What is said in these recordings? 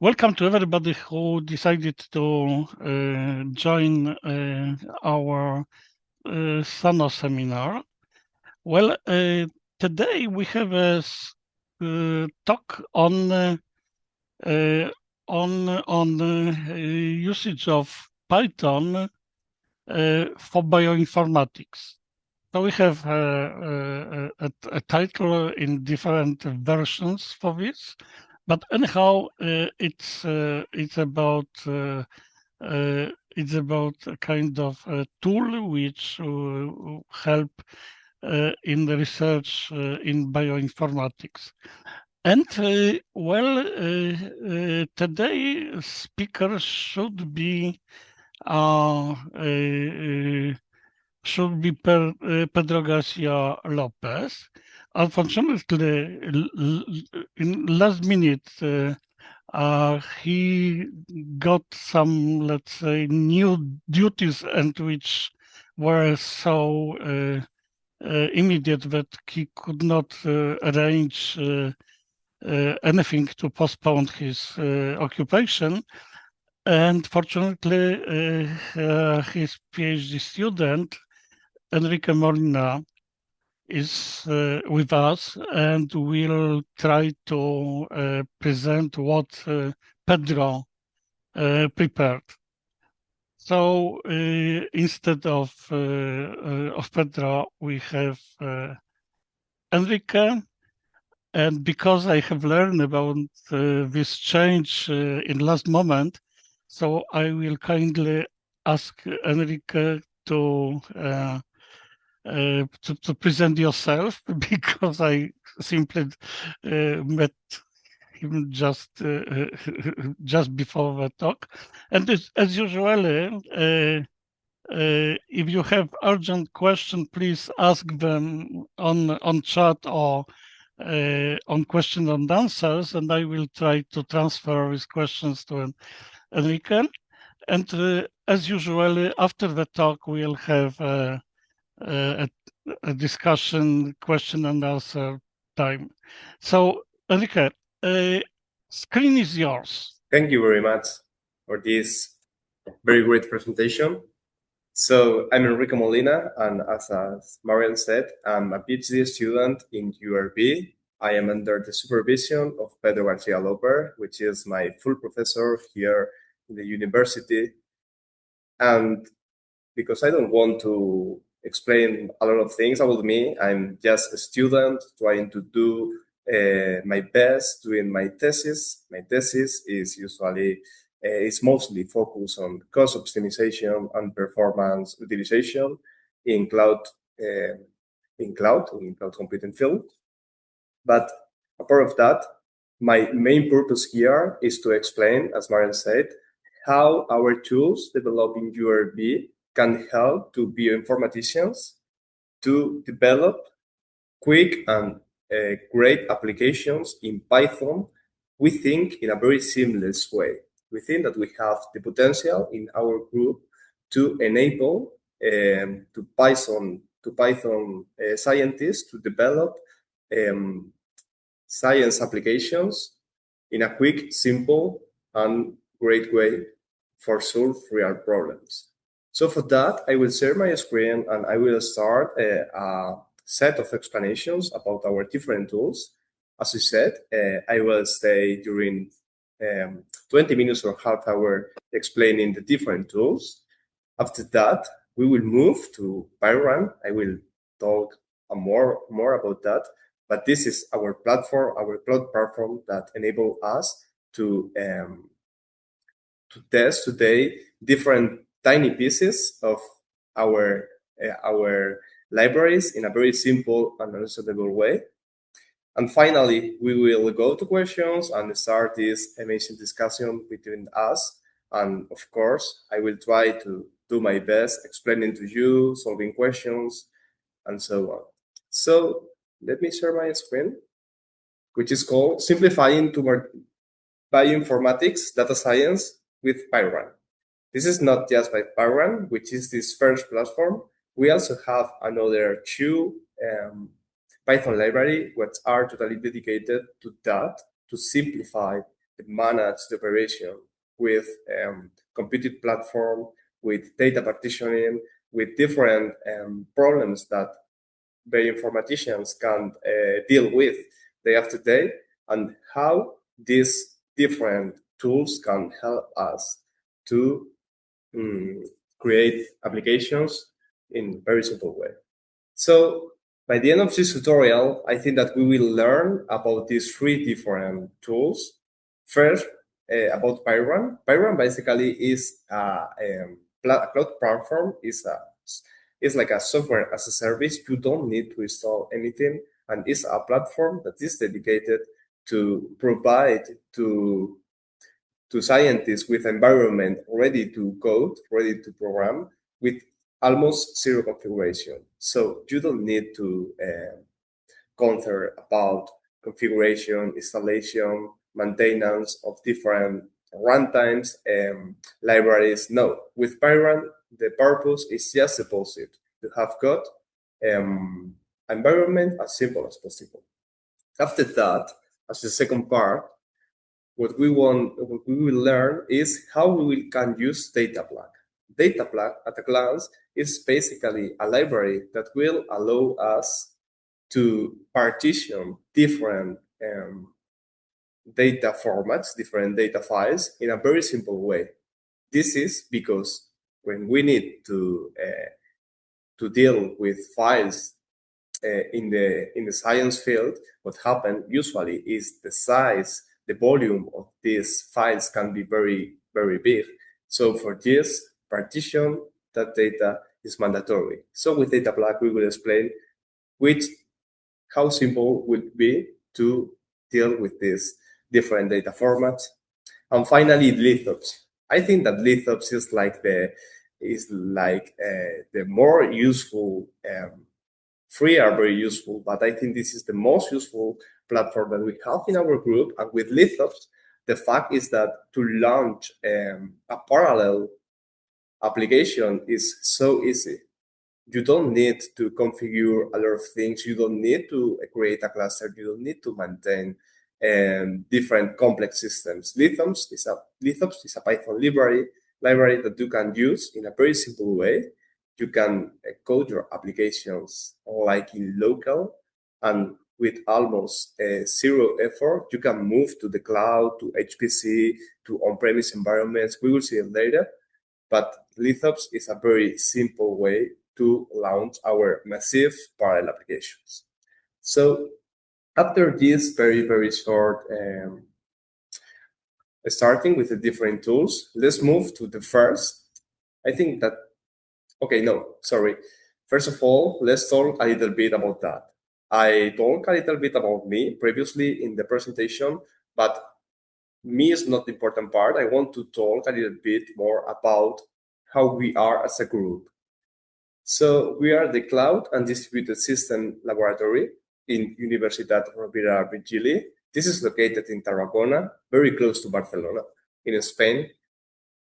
Welcome to everybody who decided to join our Sano seminar. Well, today we have a talk on usage of Python for bioinformatics. So we have a title in different versions for this, but anyhow, it's about a kind of a tool which help in the research in bioinformatics. And today speaker should be Pedro Garcia Lopez. Unfortunately, in last minute, he got some, let's say, new duties, and which were so immediate that he could not arrange anything to postpone his occupation. And fortunately, his PhD student, Enrique Molina, is with us, and will try to present what Pedro prepared. So instead of Pedro, we have Enrique, and because I have learned about this change in last moment, so I will kindly ask Enrique to present yourself, because I simply met him just before the talk. And as usual, if you have urgent question, please ask them on chat or on question and answers, and I will try to transfer these questions to Enrique. And as usual, after the talk, we'll have a discussion, question and answer time. So, Enrique, screen is yours. Thank you very much for this very great presentation. So I'm Enrique Molina, and as Marian said, I'm a PhD student in URB. I am under the supervision of Pedro Garcia Lopez, which is my full professor here in the university. And because I don't want to explain a lot of things about me, I'm just a student trying to do my best doing my thesis. My thesis is mostly focused on cost optimization and performance utilization in cloud computing field. But apart of that, my main purpose here is to explain, as Marian said, how our tools developed in URB can help to bioinformaticians to develop quick and great applications in Python. We think in a very seamless way. We think that we have the potential in our group to enable to Python scientists to develop science applications in a quick, simple, and great way for solve real problems. So for that, I will share my screen and I will start a set of explanations about our different tools. As you said, I will stay during 20 minutes or half hour explaining the different tools. After that, we will move to Pyrun. I will talk more about that. But this is our platform, our cloud platform that enable us to test today different tiny pieces of our libraries in a very simple and understandable way. And finally, we will go to questions and start this amazing discussion between us. And of course, I will try to do my best explaining to you, solving questions, and so on. So let me share my screen, which is called Simplifying to Bioinformatics Data Science with Pyrun. This is not just by Pyrun, which is this first platform. We also have another two Python library, which are totally dedicated to that, to simplify manage the operation with computed platform, with data partitioning, with different problems that bioinformaticians can deal with day after day, and how these different tools can help us to create applications in a very simple way. So by the end of this tutorial, I think that we will learn about these three different tools. First, about Pyrun. Pyrun basically is a cloud platform. It's like a software as a service. You don't need to install anything, and it's a platform that is dedicated to provide to scientists with environment ready to code, ready to program, with almost zero configuration. So you don't need to concern about configuration, installation, maintenance of different runtimes, libraries. No, with Pyrun, the purpose is just the opposite, to have got environment as simple as possible. After that, as the second part, what we will learn is how we can use DataPlug. DataPlug, at a glance, is basically a library that will allow us to partition different data formats, different data files in a very simple way. This is because when we need to deal with files in the science field, what happens usually is the size, the volume of these files can be very, very big. So for this partition, that data is mandatory. So with DataPlug, we will explain how simple will it be to deal with these different data formats. And finally, lithops. I think that lithops is like the more useful. Free are very useful, but I think this is the most useful platform that we have in our group. And with lithops, the fact is that to launch a parallel application is so easy. You don't need to configure a lot of things. You don't need to create a cluster. You don't need to maintain different complex systems. Lithops is a Python library that you can use in a very simple way. You can code your applications like in local, and with almost zero effort, you can move to the cloud, to HPC, to on-premise environments. We will see it later, but lithops is a very simple way to launch our massive parallel applications. So after this very, very short starting with the different tools, let's move to the first. I think that okay, no, sorry. First of all, let's talk a little bit about that. I talked a little bit about me previously in the presentation, but me is not the important part. I want to talk a little bit more about how we are as a group. So we are the Cloud and Distributed System Laboratory in Universitat Rovira Virgili. This is located in Tarragona, very close to Barcelona, in Spain.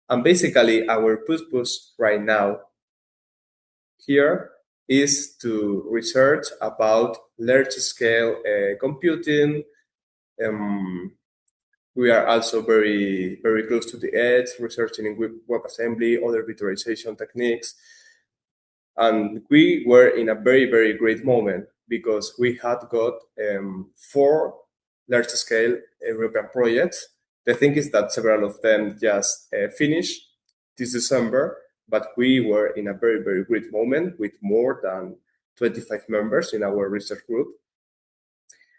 And basically, our purpose right now here is to research about large-scale computing. We are also very, very close to the edge, researching in WebAssembly, other virtualization techniques. And we were in a very, very great moment because we had got 4 large-scale European projects. The thing is that several of them just finished this December, but we were in a very, very great moment with more than 25 members in our research group.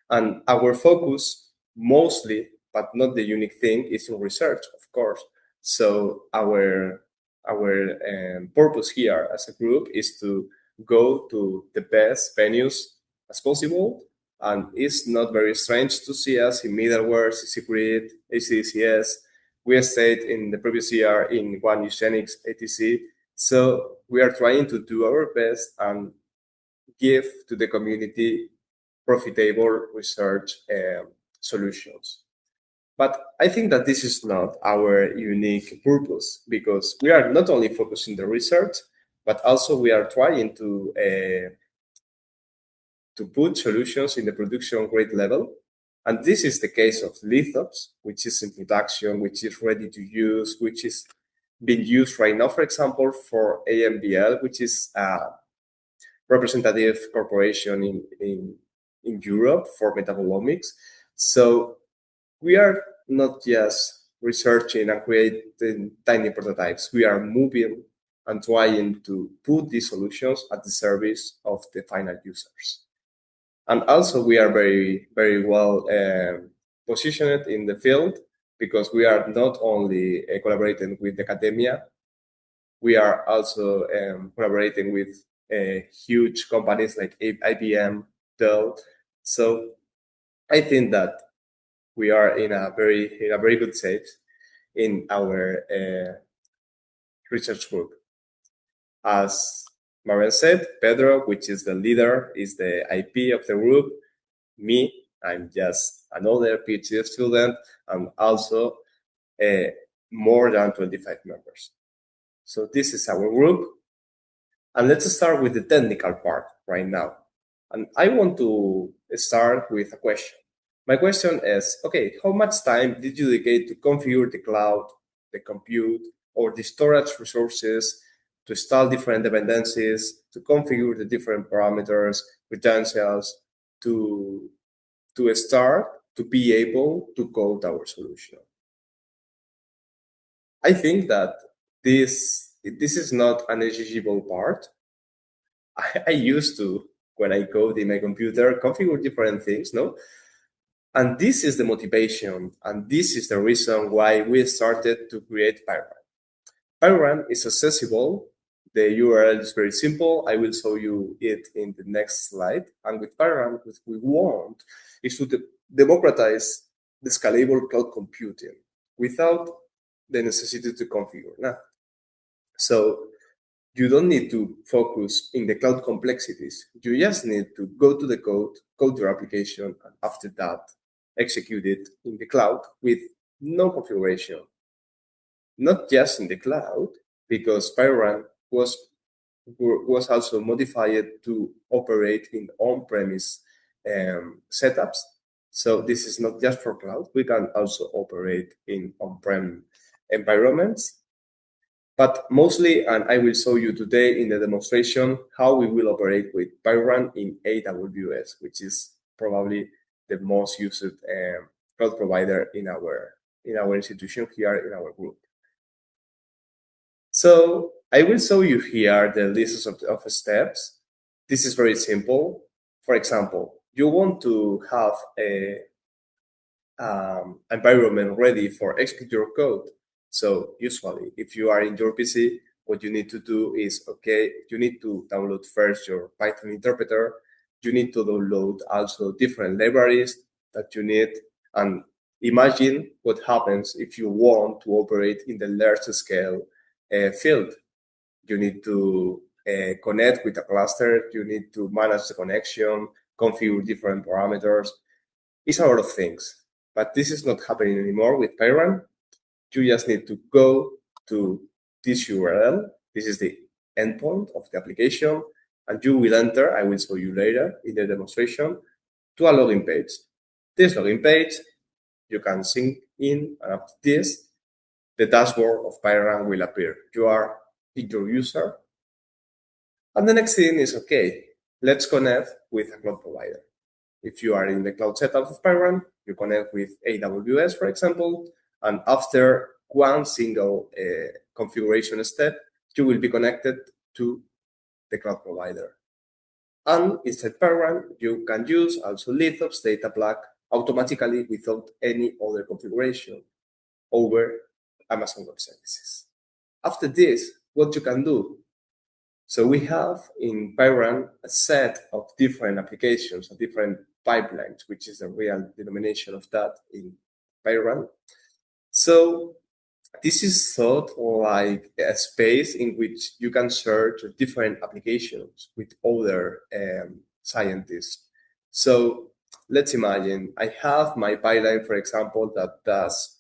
And our focus mostly, but not the unique thing, is in research, of course. So our purpose here as a group is to go to the best venues as possible. And it's not very strange to see us in middleware, CC Grid, HDCS. We stayed in the previous year in one Eugenics ATC. So we are trying to do our best and give to the community profitable research solutions. But I think that this is not our unique purpose, because we are not only focusing the research, but also we are trying to put solutions in the production grade level. And this is the case of lithops, which is in production, which is ready to use, which is being used right now, for example, for AMBL, which is a representative corporation in Europe for metabolomics. So we are not just researching and creating tiny prototypes. We are moving and trying to put these solutions at the service of the final users. And also we are very, very well positioned in the field because we are not only collaborating with academia, we are also collaborating with huge companies like IBM, Dell. So I think that we are in a very good shape in our research group. As Marian said, Pedro, which is the leader, is the IP of the group. Me, I'm just another PhD student, and also more than 25 members. So this is our group. And let's start with the technical part right now. And I want to start with a question. My question is, okay, how much time did you dedicate to configure the cloud, the compute, or the storage resources, to install different dependencies, to configure the different parameters, credentials, to start to be able to code our solution? I think that this is not an exigible part. I used to, when I code in my computer, configure different things, no? And this is the motivation, and this is the reason why we started to create Pyrun. Pyrun is accessible. The URL is very simple. I will show you it in the next slide. And with Pyrun, what we want is to democratize the scalable cloud computing without the necessity to configure nothing. So you don't need to focus in the cloud complexities. You just need to go to the code your application, and after that, execute it in the cloud with no configuration. Not just in the cloud, because Pyrun was also modified to operate in on-premise setups. So this is not just for cloud. We can also operate in on-prem environments. But mostly, and I will show you today in the demonstration, how we will operate with Pyrun in AWS, which is probably the most used cloud provider in our institution here in our group. So I will show you here the list of steps. This is very simple. For example, you want to have a environment ready for execute your code. So usually, if you are in your PC, what you need to do is, okay, you need to download first your Python interpreter. You need to download also different libraries that you need. And imagine what happens if you want to operate in the large scale field. You need to connect with a cluster. You need to manage the connection, configure different parameters. It's a lot of things. But this is not happening anymore with Pyrun. You just need to go to this URL. This is the endpoint of the application. And you will enter, I will show you later in the demonstration, to a login page. This login page, you can sync in, and after this, the dashboard of Pyrun will appear. You are your user. And the next thing is, okay, let's connect with a cloud provider. If you are in the cloud setup of Pyrun, you connect with AWS, for example, and after one single configuration step, you will be connected to the cloud provider. And inside Pyrun, you can use also lithops data plug automatically without any other configuration over Amazon Web Services. After this, what you can do? So we have in Pyrun a set of different applications, different pipelines, which is the real denomination of that in Pyrun. So this is thought like a space in which you can search different applications with other scientists. So let's imagine I have my pipeline, for example, that does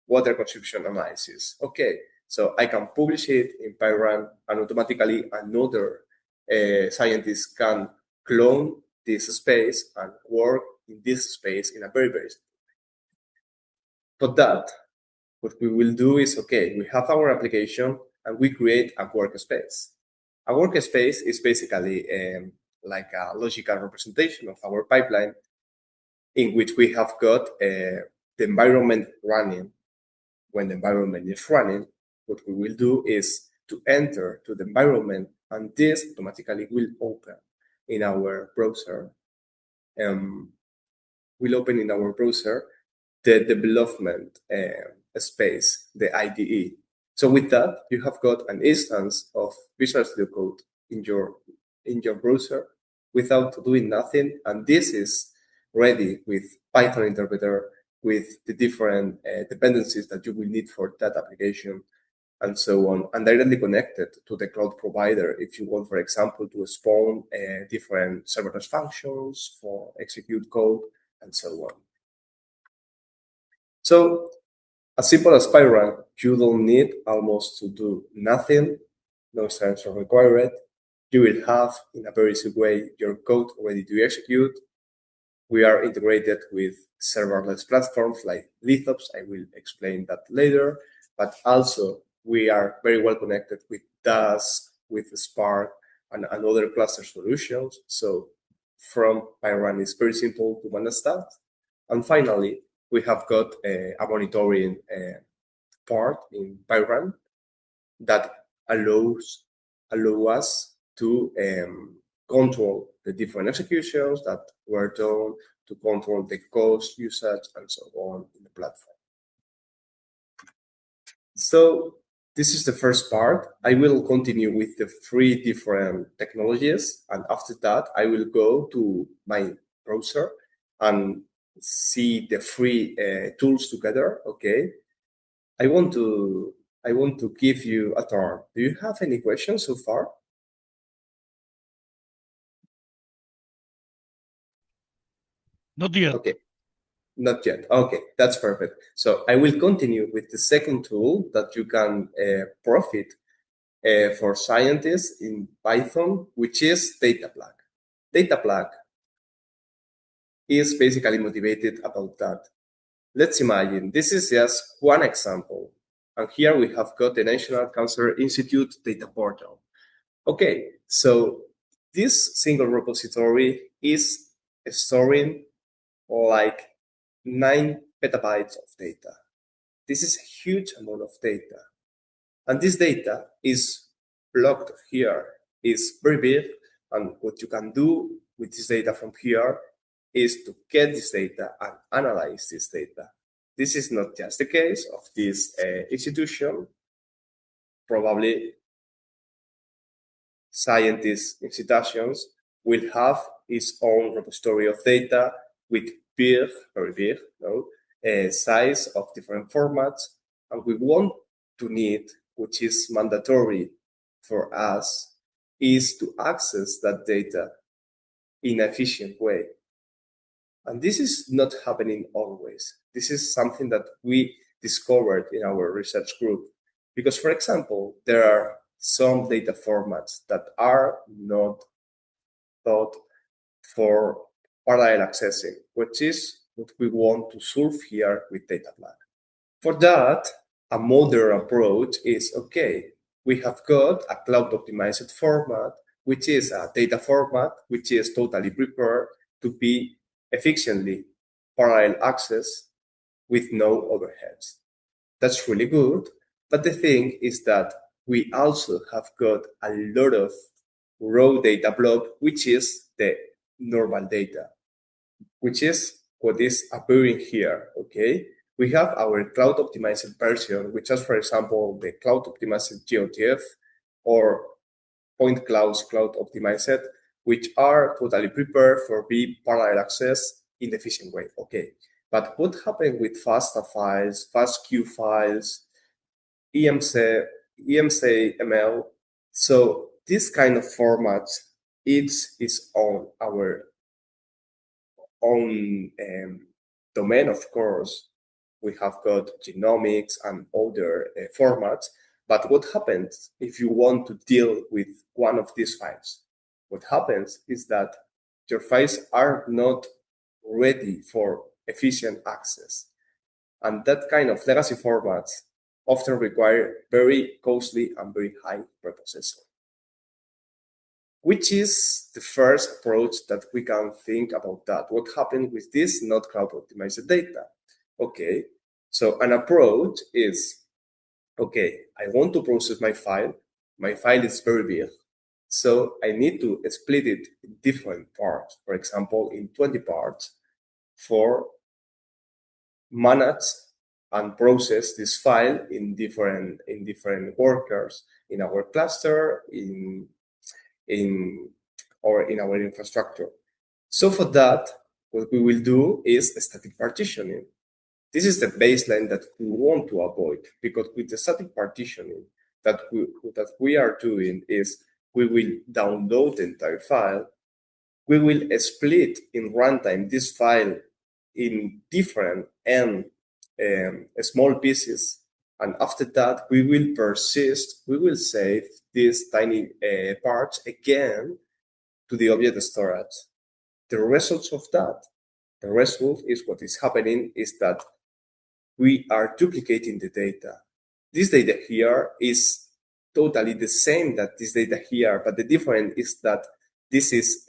water consumption analysis. Okay, so I can publish it in Pyrun, and automatically another scientist can clone this space and work in this space in a very, very simple way. For that, what we will do is, okay, we have our application and we create a workspace. A workspace is basically like a logical representation of our pipeline in which we have got the environment running. When the environment is running, what we will do is to enter to the environment, and this automatically will open in our browser. Will open in our browser the development space, the IDE. So with that, you have got an instance of Visual Studio Code in your browser without doing nothing, and this is ready with Python interpreter, with the different dependencies that you will need for that application, and so on, and directly connected to the cloud provider if you want, for example, to spawn different serverless functions for execute code, and so on. So as simple as Pyrun, you don't need almost to do nothing, no sensor required. You will have, in a very simple way, your code ready to execute. We are integrated with serverless platforms like Lithops. I will explain that later. But also, we are very well connected with Dask, with Spark, and other cluster solutions. So from Pyrun, it's very simple to manage that. And finally, we have got a monitoring part in Pyrun that allows us to control the different executions that were done, to control the cost, usage, and so on in the platform. So this is the first part. I will continue with the 3 different technologies, and after that, I will go to my browser and see the 3 tools together. Okay, I want to give you a turn. Do you have any questions so far? Not yet. Okay, not yet. Okay, that's perfect. So I will continue with the second tool that you can profit for scientists in Python, which is DataPlug. DataPlug is basically motivated about that. Let's imagine this is just one example. And here we have got the National Cancer Institute data portal. Okay, so this single repository is storing like 9 petabytes of data. This is a huge amount of data. And this data is blocked here, is very big. And what you can do with this data from here is to get this data and analyze this data. This is not just the case of this institution. Probably scientists, institutions will have its own repository of data with big, very big, size of different formats. And we want to need, which is mandatory for us, is to access that data in an efficient way. And this is not happening always. This is something that we discovered in our research group. Because, for example, there are some data formats that are not thought for parallel accessing, which is what we want to solve here with DataPlug. For that, a modern approach is, okay, we have got a cloud-optimized format, which is a data format, which is totally prepared to be efficiently parallel access with no overheads. That's really good. But the thing is that we also have got a lot of raw data blob, which is the normal data, which is what is appearing here, okay? We have our cloud optimized version, which is, for example, the cloud optimized GeoTF or point clouds cloud optimized, which are totally prepared for be parallel access in the efficient way, okay? But what happened with FASTA files, FASTQ files, EMC ML? So this kind of formats, it's on our own domain, of course. We have got genomics and other formats. But what happens if you want to deal with one of these files? What happens is that your files are not ready for efficient access. And that kind of legacy formats often require very costly and very high preprocessing, which is the first approach that we can think about that. What happened with this not cloud optimized data? Okay, so an approach is, okay, I want to process my file. My file is very big. So I need to split it in different parts, for example, in 20 parts for manage and process this file in different workers in our cluster, or in our infrastructure. So for that, what we will do is static partitioning. This is the baseline that we want to avoid, because with the static partitioning that we are doing is we will download the entire file. We will split in runtime this file in different and small pieces. And after that, we will persist, we will save these tiny parts again to the object storage. The results of that, the result is what is happening is that we are duplicating the data. This data here is totally the same that this data here, but the difference is that this is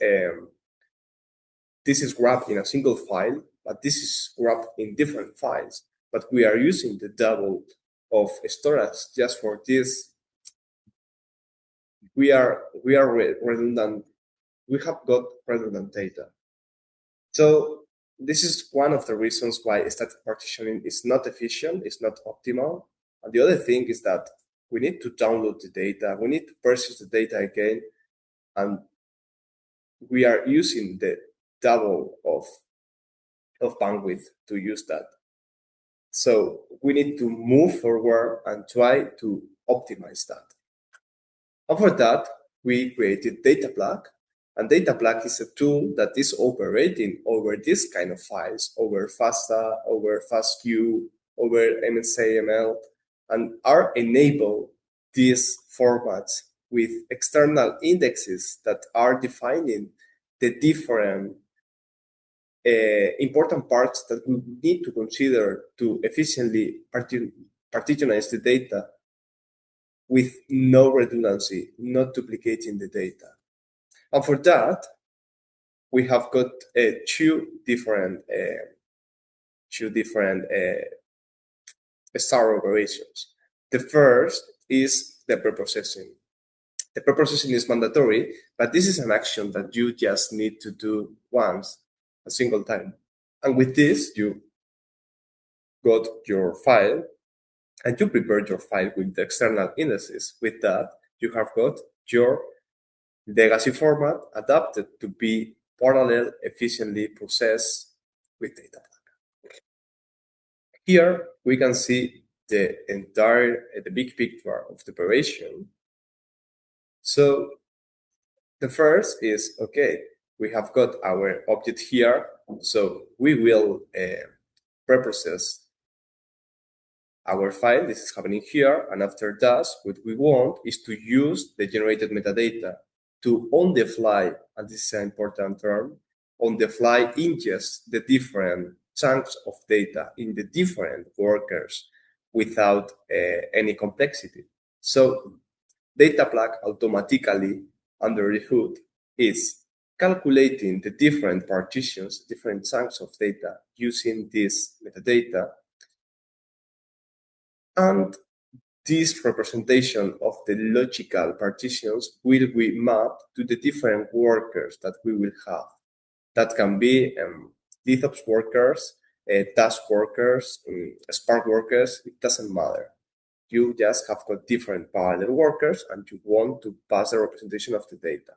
wrapped in a single file, but this is wrapped in different files. But we are using the double of storage just for this. We are redundant. We have got redundant data. So this is one of the reasons why static partitioning is not efficient, it's not optimal. And the other thing is that we need to download the data, we need to persist the data again, and we are using the double of bandwidth to use that. So we need to move forward and try to optimize that. And for that, we created DataPlug. And DataPlug is a tool that is operating over this kind of files, over FASTA, over FASTQ, over MSAML, and are enable these formats with external indexes that are defining the different important parts that we need to consider to efficiently partitionize the data with no redundancy, not duplicating the data. And for that, we have got two different star operations. The first is the preprocessing. The preprocessing is mandatory, but this is an action that you just need to do once, a single time. And with this, you got your file and you prepared your file with the external indices. With that, you have got your legacy format adapted to be parallel, efficiently processed with DataPlug. Here, we can see the big picture of the operation. So the first is, okay, we have got our object here, so we will preprocess our file. This is happening here, and after that, what we want is to use the generated metadata to, on the fly, and this is an important term, on the fly ingest the different chunks of data in the different workers without any complexity. So DataPlug automatically under the hood is calculating the different partitions, different chunks of data using this metadata. And this representation of the logical partitions will be mapped to the different workers that we will have. That can be DevOps workers, task workers, Spark workers, it doesn't matter. You just have got different parallel workers and you want to pass the representation of the data.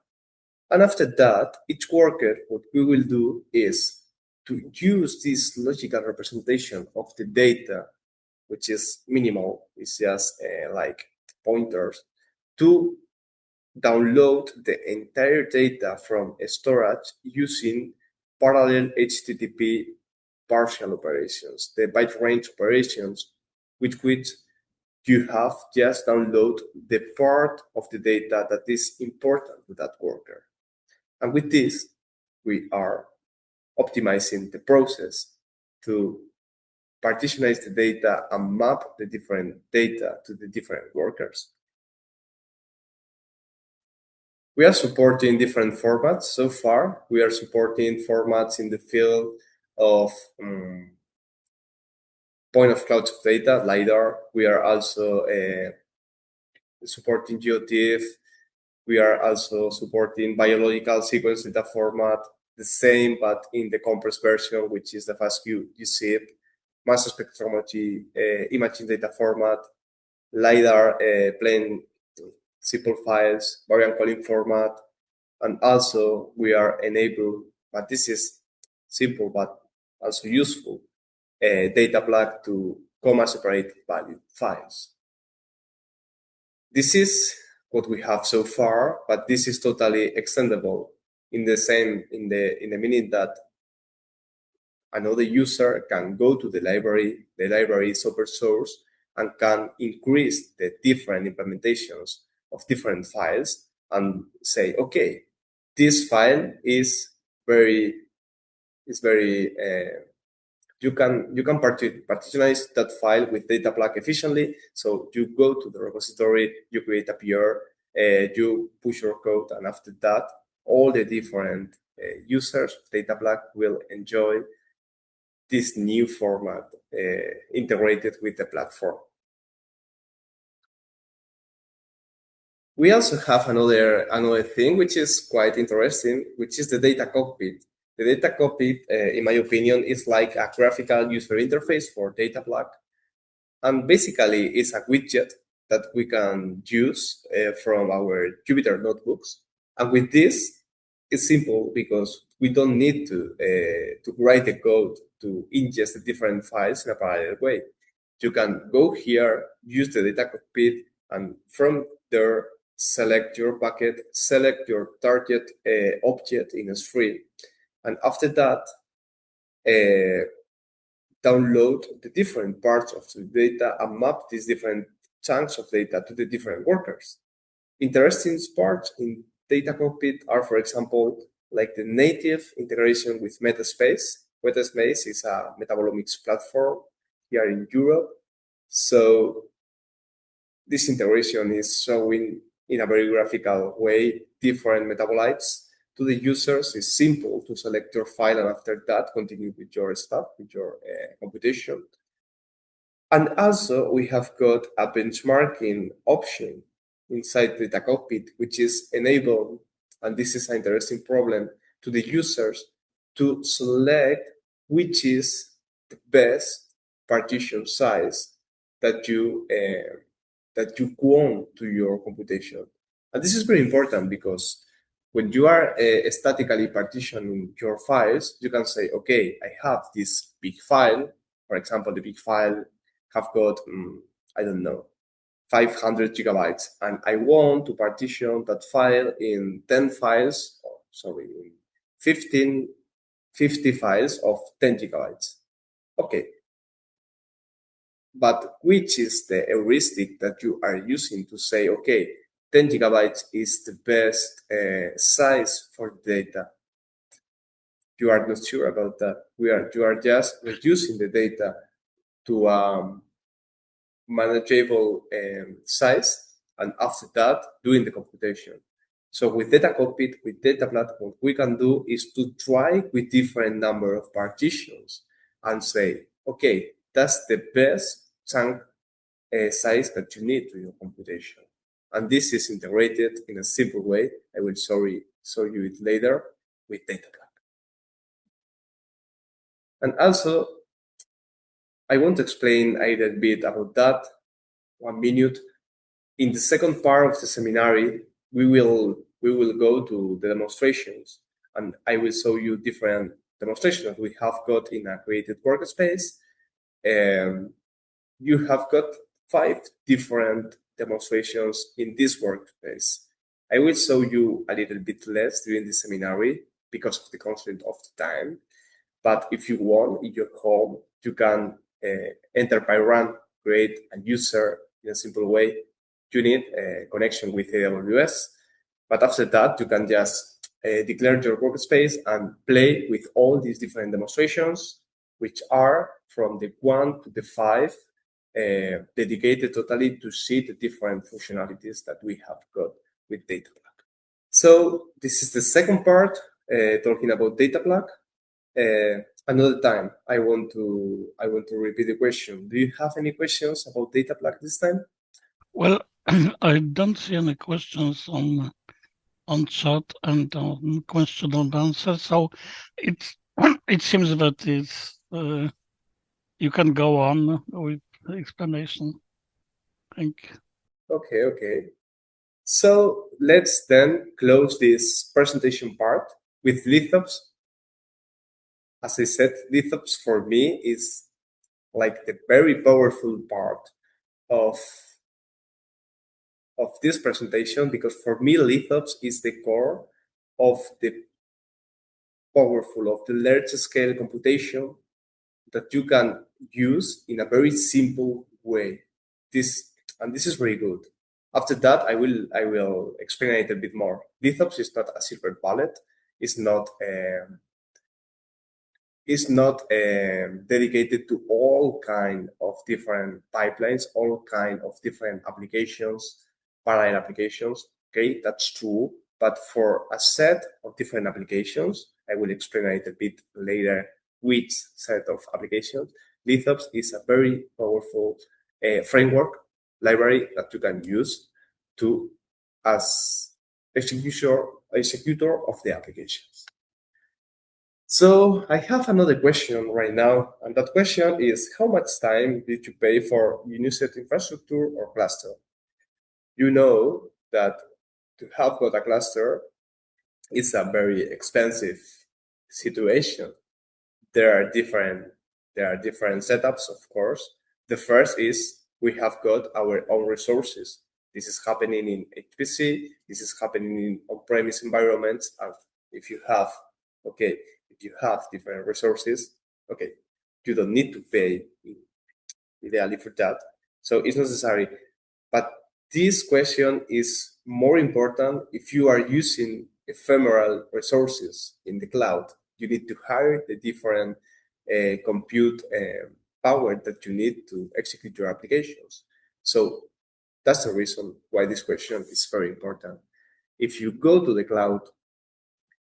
And after that, each worker, what we will do is to use this logical representation of the data, which is minimal, it's just like pointers, to download the entire data from storage using parallel HTTP partial operations, the byte range operations, which you have just download the part of the data that is important to that worker. And with this, we are optimizing the process to partitionize the data and map the different data to the different workers. We are supporting different formats so far. We are supporting formats in the field of point of clouds of data, LiDAR. We are also supporting GeoTIFF. We are also supporting biological sequence data format, the same, but in the compressed version, which is the FastQ GZIP, mass spectrometry imaging data format, LiDAR plain simple files, variant calling format, and also we are enabled, but this is simple but also useful, data plug to comma separated value files. This is what we have so far, but this is totally extendable in the meaning that another user can go to the library is open source, and can increase the different implementations of different files and say, okay, this file is very you can partitionize that file with data plug efficiently. So you go to the repository, you create a PR, you push your code, and after that, all the different users of data plug will enjoy this new format integrated with the platform. We also have another thing which is quite interesting, which is the data cockpit. The data cockpit, in my opinion, is like a graphical user interface for data plug. And basically, it's a widget that we can use from our Jupyter notebooks. And with this, it's simple because we don't need to write the code to ingest the different files in a parallel way. You can go here, use the data cockpit, and from there, select your bucket, select your target object in a stream. And after that, download the different parts of the data and map these different chunks of data to the different workers. Interesting parts in data cockpit are, for example, like the native integration with Metaspace. Metaspace is a metabolomics platform here in Europe. So this integration is showing in a very graphical way different metabolites to the users. It's simple to select your file, and after that, continue with your stuff, with your computation. And also, we have got a benchmarking option inside the data cockpit, which is enabled, and this is an interesting problem, to the users to select which is the best partition size that you want to your computation. And this is very important because when you are statically partitioning your files, you can say, okay, I have this big file. For example, the big file have got, I don't know, 500 gigabytes. And I want to partition that file in 10 files, in 50 files of 10 gigabytes. Okay. But which is the heuristic that you are using to say, okay, 10 gigabytes is the best size for data? You are not sure about that. You are just reducing the data to manageable size, and after that, doing the computation. So with data cockpit, with data platform, what we can do is to try with different number of partitions and say, okay, that's the best chunk size that you need to your computation. And this is integrated in a simple way. I will show you it later with data plug. And also, I want to explain a little bit about that. 1 minute. In the second part of the seminar, we will go to the demonstrations, and I will show you different demonstrations that we have got in a created workspace. You have got 5 different demonstrations in this workspace. I will show you a little bit less during the seminar because of the constraint of the time. But if you want, in your home, you can enter Pyrun, create a user in a simple way. You need a connection with AWS. But after that, you can just declare your workspace and play with all these different demonstrations, which are from the 1 to the 5, dedicated totally to see the different functionalities that we have got with DataPlug. So this is the second part, talking about DataPlug. Another time, I want to repeat the question. Do you have any questions about DataPlug this time? Well, I don't see any questions on chat and on question and answer, so it seems that it's you can go on with the explanation. Thank you. Okay. So let's then close this presentation part with lithops. As I said, lithops for me is like the very powerful part of this presentation, because for me, lithops is the core of the large scale computation that you can use in a very simple way. This is very good. After that, I will explain it a bit more. Lithops is not a silver bullet. It's not dedicated to all kind of different pipelines, all kind of different applications, parallel applications. Okay, that's true. But for a set of different applications, I will explain it a bit later which set of applications. Lithops is a very powerful framework library that you can use to as executor of the applications. So I have another question right now, and that question is, how much time did you pay for unused infrastructure or cluster? You know that to have got a cluster is a very expensive situation. There are different setups, of course. The first is we have got our own resources. This is happening in HPC. This is happening in on-premise environments. And if you have different resources, okay, you don't need to pay ideally for that. So it's necessary. But this question is more important if you are using ephemeral resources in the cloud. You need to hire the different compute power that you need to execute your applications. So that's the reason why this question is very important. If you go to the cloud,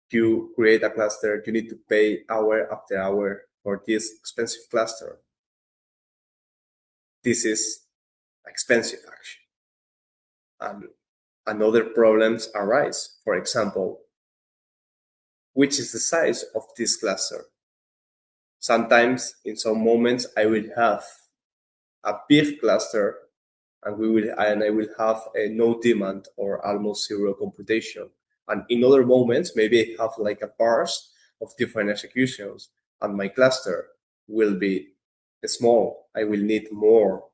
you create a cluster, you need to pay hour after hour for this expensive cluster. This is expensive action. And other problems arise. For example, which is the size of this cluster? Sometimes, in some moments, I will have a big cluster, and I will have no demand or almost zero computation. And in other moments, maybe I have like a burst of different executions, and my cluster will be small. I will need more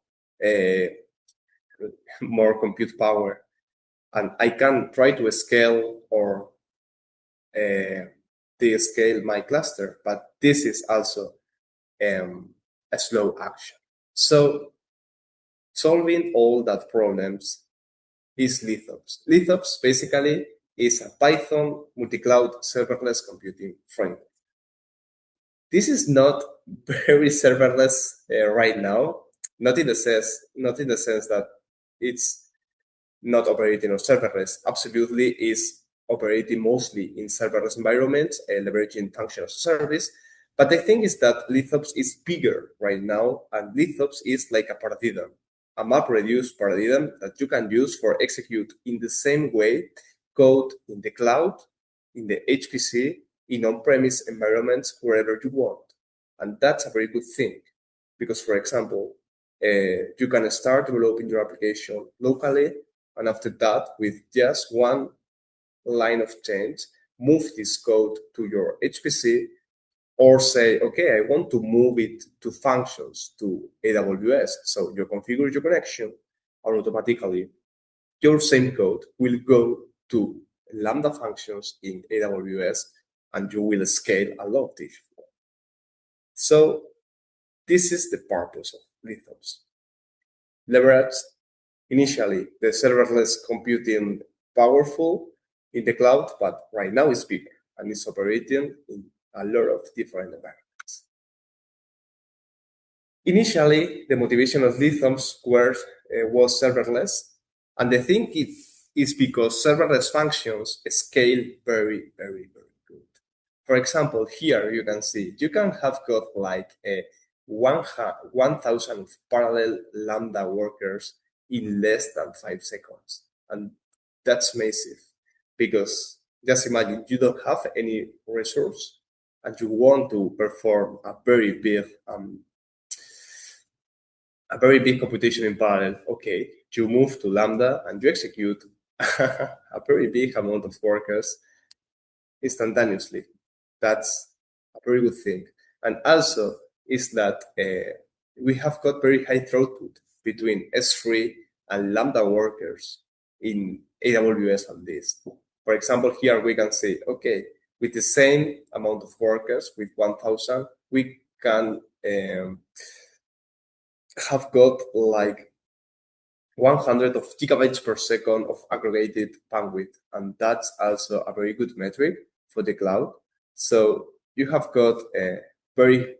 compute power, and I can try to scale or de-scale my cluster, but this is also a slow action. So solving all that problems is Lithops. Lithops basically is a Python multi-cloud serverless computing framework. This is not very serverless right now, not in the sense that it's not operating on serverless. Absolutely is operating mostly in serverless environments, leveraging functions as a service. But the thing is that Lithops is bigger right now, and Lithops is like a paradigm, a map-reduced paradigm that you can use for execute in the same way code in the cloud, in the HPC, in on-premise environments, wherever you want. And that's a very good thing, because, for example, you can start developing your application locally, and after that, with just one line of change, move this code to your HPC, or say, okay, I want to move it to functions to AWS. So you configure your connection, and automatically your same code will go to Lambda functions in AWS, and you will scale a lot of this. So this is the purpose of Lithops. Leverage initially the serverless computing powerful, in the cloud, but right now it's bigger and it's operating in a lot of different environments. Initially, the motivation of Lithops was serverless, and the thing is because serverless functions scale very, very, very good. For example, here you can see you can have got like 1,000 parallel Lambda workers in less than 5 seconds, and that's massive because just imagine you don't have any resource and you want to perform a very big computation in parallel. Okay, you move to Lambda and you execute a very big amount of workers instantaneously. That's a very good thing. And also is that we have got very high throughput between S3 and Lambda workers in AWS at least. For example, here we can say, okay, with the same amount of workers, with 1,000, we can have got like 100 of gigabytes per second of aggregated bandwidth. And that's also a very good metric for the cloud. So you have got a very,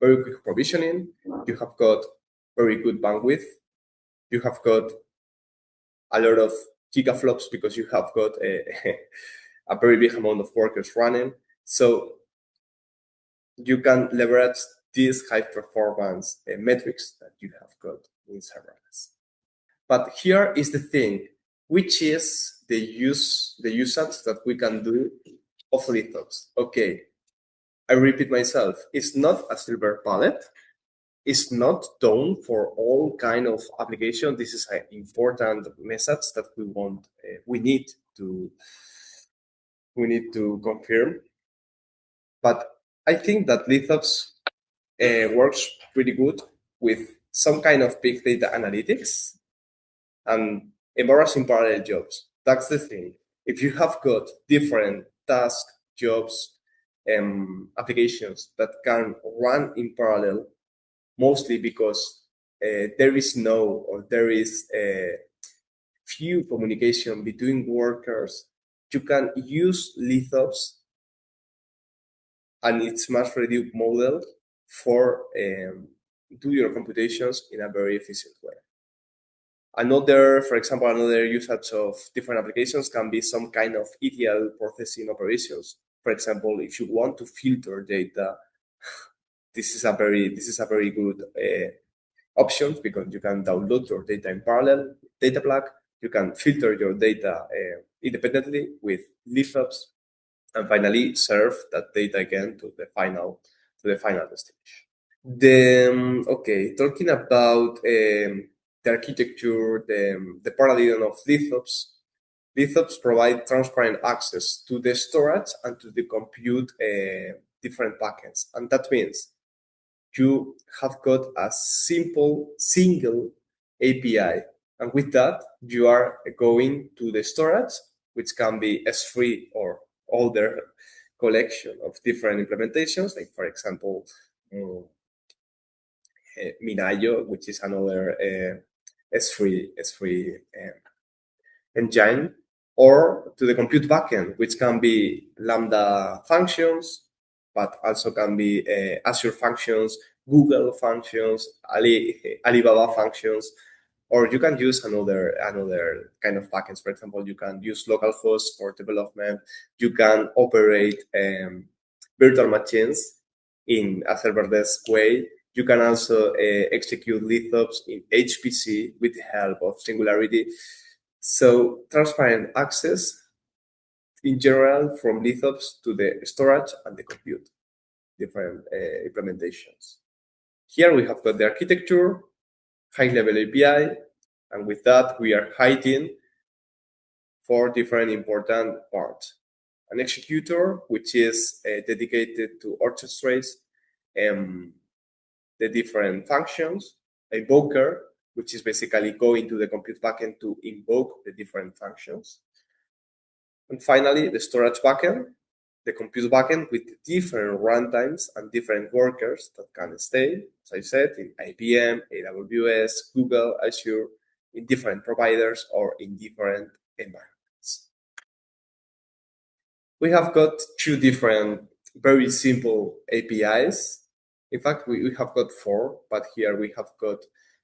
very quick provisioning. You have got very good bandwidth. You have got a lot of gigaflops because you have got a very big amount of workers running. So you can leverage these high performance metrics that you have got in serverless. But here is the thing, which is the usage that we can do of Lithops. Okay, I repeat myself, it's not a silver bullet. It's not done for all kind of application. This is an important message that we need to confirm. But I think that Lithops works pretty good with some kind of big data analytics and embarrassing parallel jobs. That's the thing. If you have got different tasks, jobs, applications that can run in parallel, mostly because there is few communication between workers, you can use Lithops and its mass reduced model for do your computations in a very efficient way. For example, another usage of different applications can be some kind of ETL processing operations. For example, if you want to filter data, this is a very good option because you can download your data in parallel, data plug. You can filter your data independently with Lithops, and finally serve that data again to the final destination. Then, okay, talking about the architecture, the paradigm of Lithops. Lithops provide transparent access to the storage and to the compute different backends. And that means you have got a single API. And with that, you are going to the storage, which can be S3 or other collection of different implementations, like, for example, Minayo, which is another S3 engine, or to the compute backend, which can be Lambda functions, but also can be Azure functions, Google functions, Alibaba functions, or you can use another kind of backends. For example, you can use localhost for development. You can operate virtual machines in a serverless way. You can also execute Lithops in HPC with the help of Singularity. So transparent access in general from Lithops to the storage and the compute, different implementations. Here we have got the architecture, high-level API, and with that we are hiding 4 different important parts. An executor, which is dedicated to orchestrate the different functions, a invoker, which is basically going to the compute backend to invoke the different functions. And finally, the storage backend, the compute backend with different runtimes and different workers that can stay, as I said, in IBM, AWS, Google, Azure, in different providers or in different environments. we have got two different, very simple APIs. In fact, we have got four, but here we have got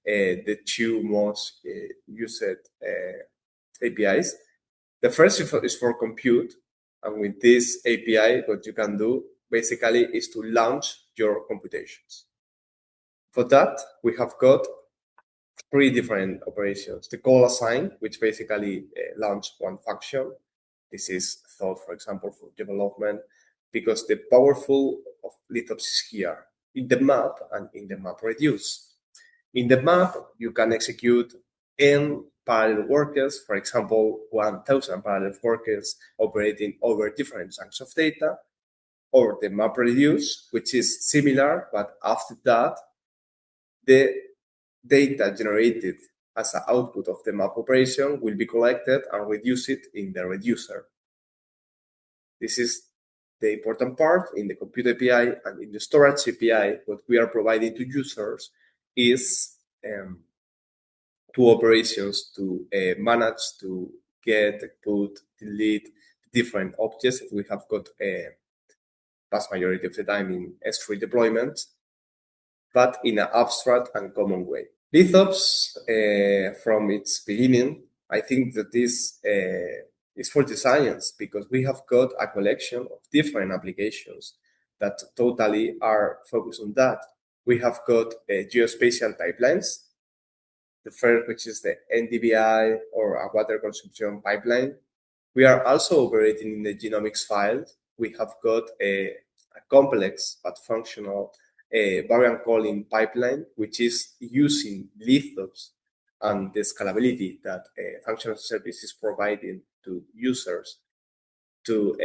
the two most used APIs. The first is for compute, and with this API, what you can do basically is to launch your computations. For that, we have got three different operations. The call assign, which basically launch one function. This is thought, for example, for development, because the powerful of lithops is here in the map and in the map reduce. In the map, you can execute n parallel workers, for example, 1,000 parallel workers operating over different chunks of data, or the map reduce, which is similar, but after that, the data generated as an output of the map operation will be collected and reduced in the reducer. This is the important part in the compute API, and in the storage API, what we are providing to users is two operations to manage to get, put, delete different objects that we have got vast majority of the time in S3 deployments, but in an abstract and common way. Lithops, from its beginning, I think that this is for the science, because we have got a collection of different applications that totally are focused on that. We have got geospatial pipelines. The first, which is the NDVI, or a water consumption pipeline. We are also operating in the genomics file. We have got a complex but functional variant calling pipeline, which is using lithops and the scalability that functional service is providing to users to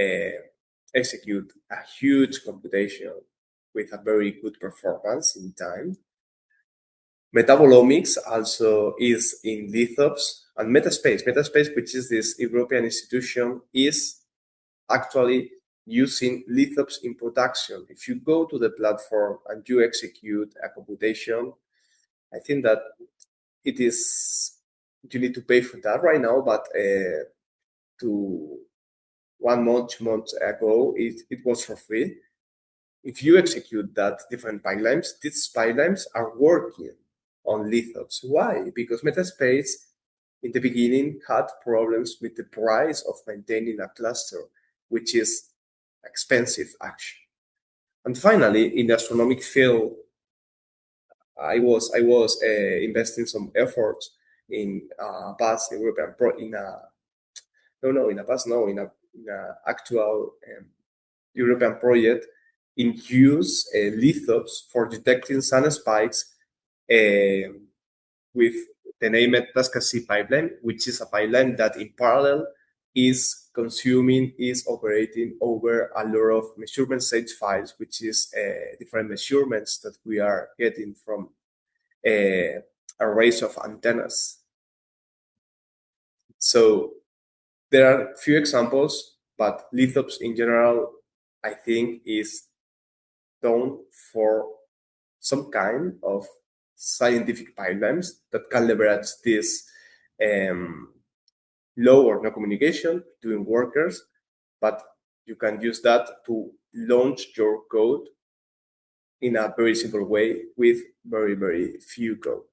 execute a huge computation with a very good performance in time. Metabolomics also is in lithops, and Metaspace, which is this European institution, is actually using lithops in production. If you go to the platform and you execute a computation, I think that it is, you need to pay for that right now, but to 1 month, 2 months ago, it was for free. If you execute that different pipelines, these pipelines are working on lithops. Why? Because Metaspace in the beginning had problems with the price of maintaining a cluster, which is expensive action. And finally, in the astronomic field, I was investing some efforts in a past European actual European project in use lithops for detecting sunspikes with the named Tasca-C pipeline, which is a pipeline that in parallel is operating over a lot of measurement stage files, which is different measurements that we are getting from arrays of antennas. So there are a few examples, but lithops in general, I think, is done for some kind of scientific pipelines that can leverage this low or no communication between workers, but you can use that to launch your code in a very simple way with very, very few code.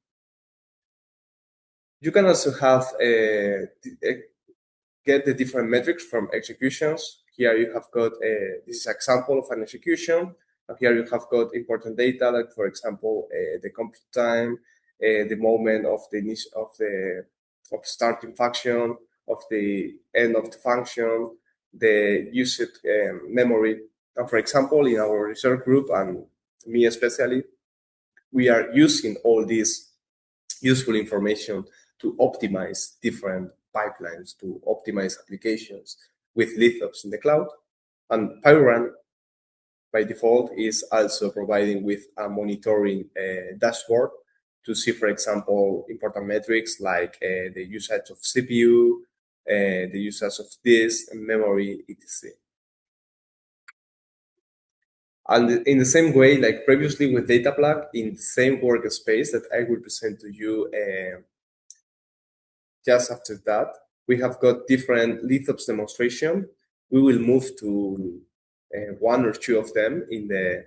You can also have get the different metrics from executions. Here you have got this is an example of an execution. And here you have got important data, like for example the compute time, the moment of the starting function, of the end of the function, the used memory. And for example, in our research group, and me especially, we are using all this useful information to optimize different pipelines, to optimize applications with lithops in the cloud. And Pyrun, by default, is also providing with a monitoring dashboard to see, for example, important metrics like the usage of CPU, the usage of disk, and memory, etc. And in the same way, like previously with DataPlug, in the same workspace that I will present to you just after that, we have got different lithops demonstration we will move to one or two of them in the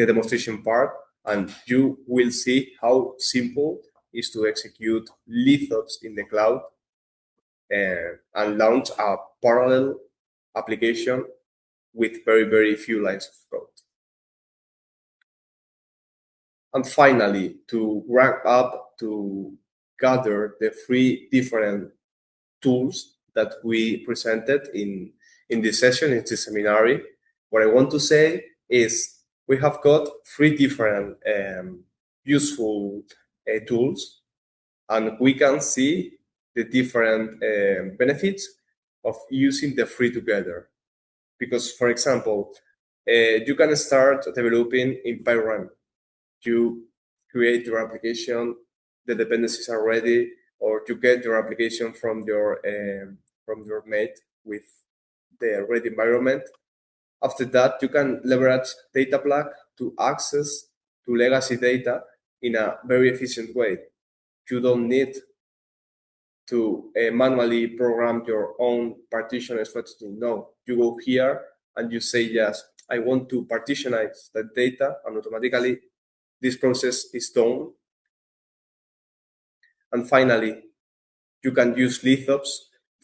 demonstration part, and you will see how simple it is to execute lithops in the cloud and launch a parallel application with very, very few lines of code. And finally, to wrap up, to gather the 3 different tools that we presented in this session, in this seminar, what I want to say is we have got 3 different useful tools, and we can see the different benefits of using the 3 together. Because, for example, you can start developing in Pyrun. You create your application, the dependencies are ready, or you get your application from your mate with the ready environment. After that, you can leverage data plug to access to legacy data in a very efficient way. You don't need to manually program your own partition strategy. No, you go here and you say, yes, I want to partitionize that data, and automatically this process is done. And finally, you can use lithops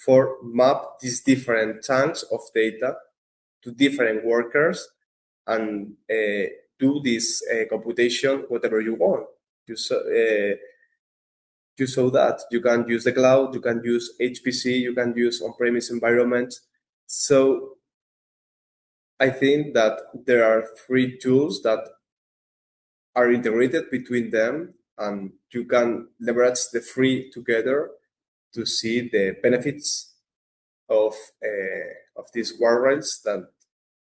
for map these different chunks of data to different workers and do this computation whatever you want. You saw that you can use the cloud, you can use HPC, you can use on-premise environments. So I think that there are 3 tools that are integrated between them, and you can leverage the 3 together to see the benefits of these guardrails that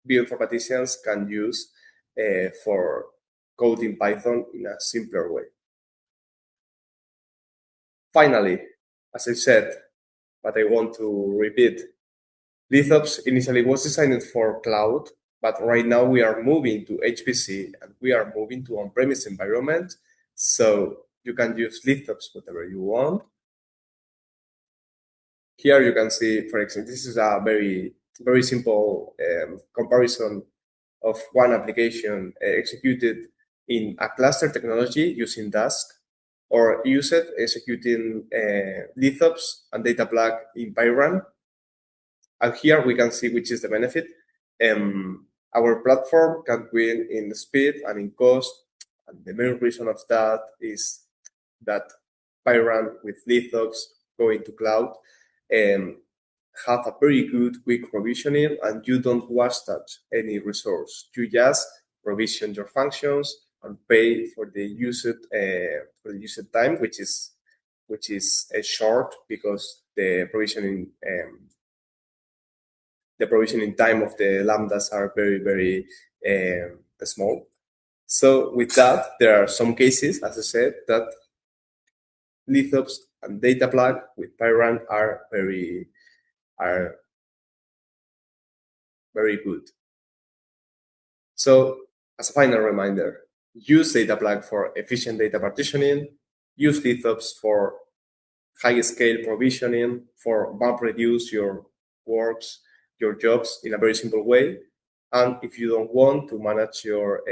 bioinformaticians can use for coding Python in a simpler way. Finally, as I said, but I want to repeat, lithops initially was designed for cloud, but right now we are moving to HPC and we are moving to on-premise environment. So you can use lithops whatever you want. Here you can see, for example, this is a very, very simple comparison of one application executed in a cluster technology using Dask, or use it executing lithops and data plug in Pyrun. And here we can see which is the benefit. Our platform can win in speed and in cost. And the main reason of that is that Pyrun with lithops going to cloud have a very good quick provisioning, and you don't waste any resource. You just provision your functions and pay for the used time, which is short because the provisioning time of the lambdas are very, very small. So with that, there are some cases, as I said, that lithops and data plug with Pyrun are very good. So as a final reminder, use data plug for efficient data partitioning, use lithops for high-scale provisioning, for map reduce your works, your jobs in a very simple way. And if you don't want to manage your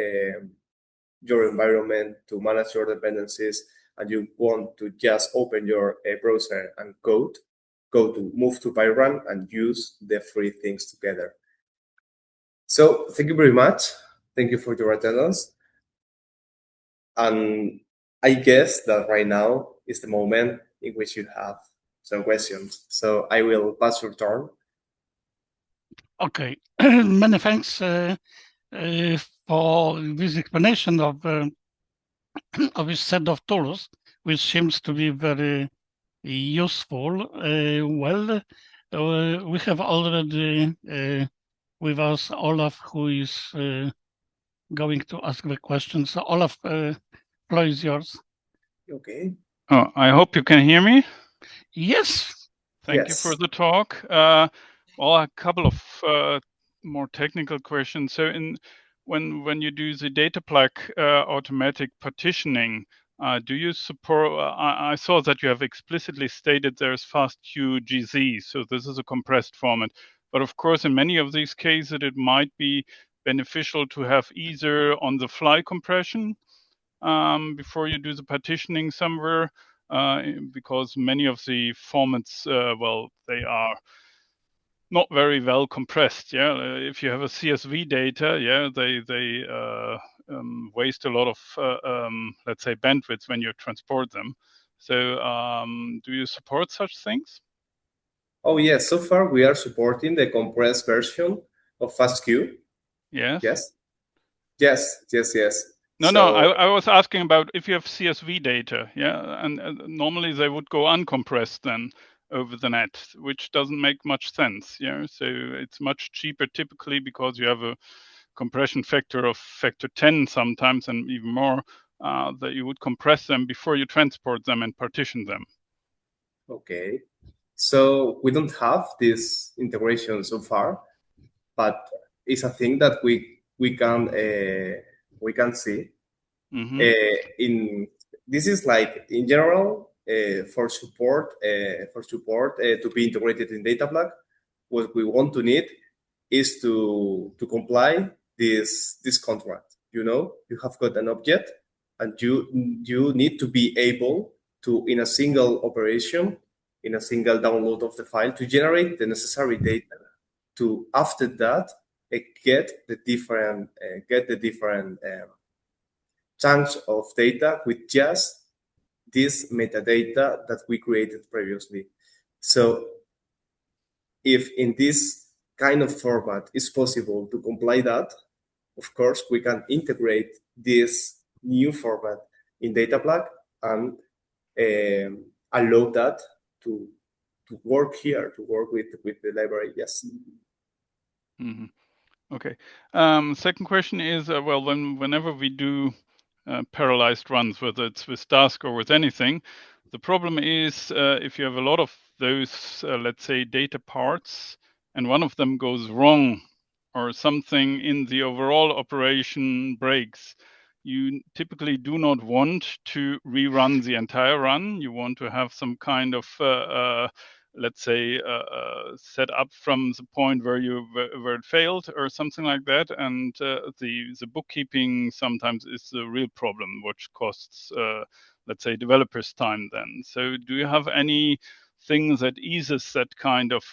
environment, to manage your dependencies, and you want to just open your browser and move to Pyrun and use the 3 things together. So thank you very much. Thank you for your attendance. And I guess that right now is the moment in which you have some questions. So I will pass your turn. Okay, many thanks for this explanation of this set of tools, which seems to be very useful. We have already with us Olaf, who is going to ask the questions. So Olaf, floor is yours. Okay. Oh, I hope you can hear me. Yes. Thank you for the talk. Well, a couple of more technical questions. So when you do the data plug automatic partitioning, do you support, I saw that you have explicitly stated there's fast QGZ, so this is a compressed format. But of course, in many of these cases, it might be beneficial to have either on-the-fly compression before you do the partitioning somewhere, because many of the formats, well, they are not very well compressed. Yeah, if you have a CSV data, yeah, they waste a lot of let's say bandwidth when you transport them. So, do you support such things? Oh yes, so far we are supporting the compressed version of FastQ. Yes. Yes. Yes. Yes. Yes. No, So, I was asking about if you have CSV data, yeah, and normally they would go uncompressed then over the net, which doesn't make much sense, yeah. So it's much cheaper typically because you have a compression factor of factor 10 sometimes and even more, that you would compress them before you transport them and partition them. okay. So we don't have this integration so far, but it's a thing that we can see. In this is like in general for support to be integrated in DataBlock. What we want to need is to comply this contract. You know, you have got an object, and you need to be able to, in a single operation, in a single download of the file, to generate the necessary data. To after that get the different chunks of data with just this metadata that we created previously. So if in this kind of format it's possible to comply that, of course, we can integrate this new format in DataBlock and allow that to work here, to work with the library. Yes. Okay. Second question is, well, whenever we do parallelized runs, whether it's with Dask or with anything, the problem is if you have a lot of those, let's say, data parts, and one of them goes wrong, or something in the overall operation breaks, you typically do not want to rerun the entire run. You want to have some kind of let's say set up from the point where it failed or something like that, and the bookkeeping sometimes is the real problem, which costs let's say developers time then. So do you have any things that eases that kind of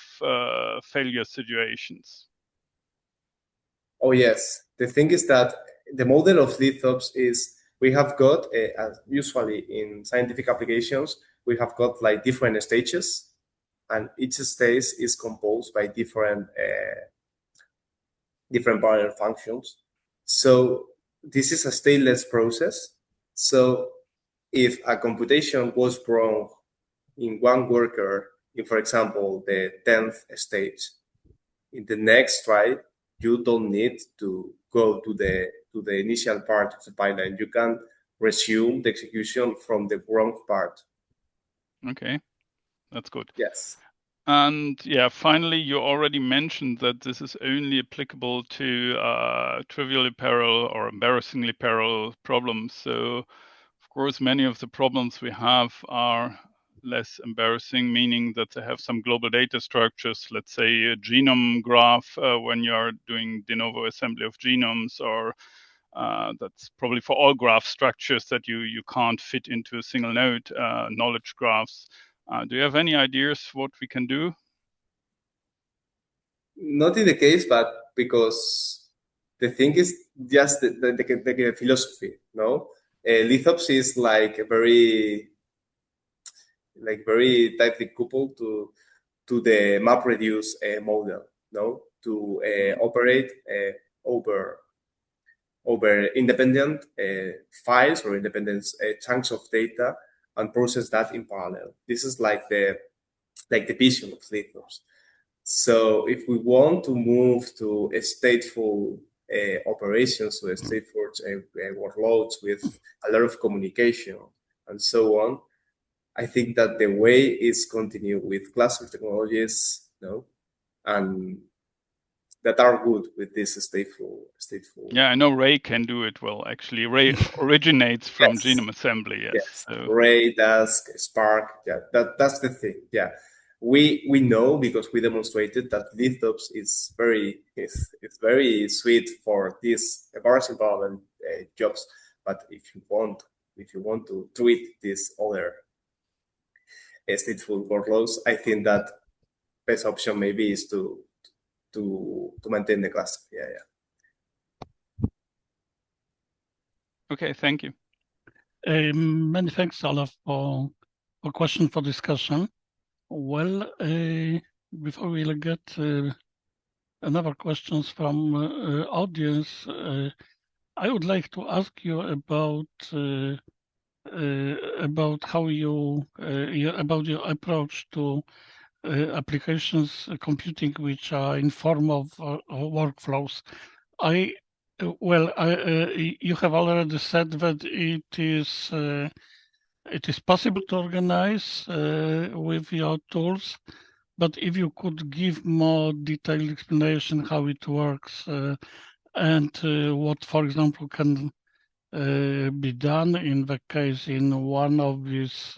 failure situations? Oh yes, the thing is that the model of lithops is we have got as usually in scientific applications we have got like different stages, and each stage is composed by different parallel functions. So this is a stateless process. So if a computation was wrong in one worker, in for example the 10th stage, in the next try you don't need to go to the initial part of the pipeline. You can resume the execution from the wrong part. Okay, that's good. Yes. And yeah, finally, you already mentioned that this is only applicable to trivially parallel or embarrassingly parallel problems. So, of course, many of the problems we have are less embarrassing, meaning that they have some global data structures, let's say a genome graph when you're doing de novo assembly of genomes, or that's probably for all graph structures that you can't fit into a single node, knowledge graphs. Do you have any ideas what we can do? Not in the case, but because the thing is just the philosophy, no? Lithops is like very tightly coupled to the MapReduce model, no? To operate over independent files or independent chunks of data and process that in parallel. This is like the vision of lithops. So if we want to move to a stateful operations, to a stateful workloads with a lot of communication and so on, I think that the way is continue with cluster technologies, and that are good with this stateful. Yeah, I know Ray can do it well. Actually, Ray originates from Yes. genome assembly. Yes. Yes. So. Ray, Dask, Spark. Yeah, that's the thing. Yeah, we know, because we demonstrated, that lithops is very sweet for these embarrassing problem jobs. But if you want to treat these other stateful workloads, I think that best option maybe is to maintain the cluster. Yeah. Okay, thank you. Many thanks, Olaf, for question for discussion. Well, before we'll get another questions from audience, I would like to ask you about how about your approach to applications computing which are in form of workflows. You have already said that it is possible to organize with your tools, but if you could give more detailed explanation how it works and what, for example, can be done in the case in one of these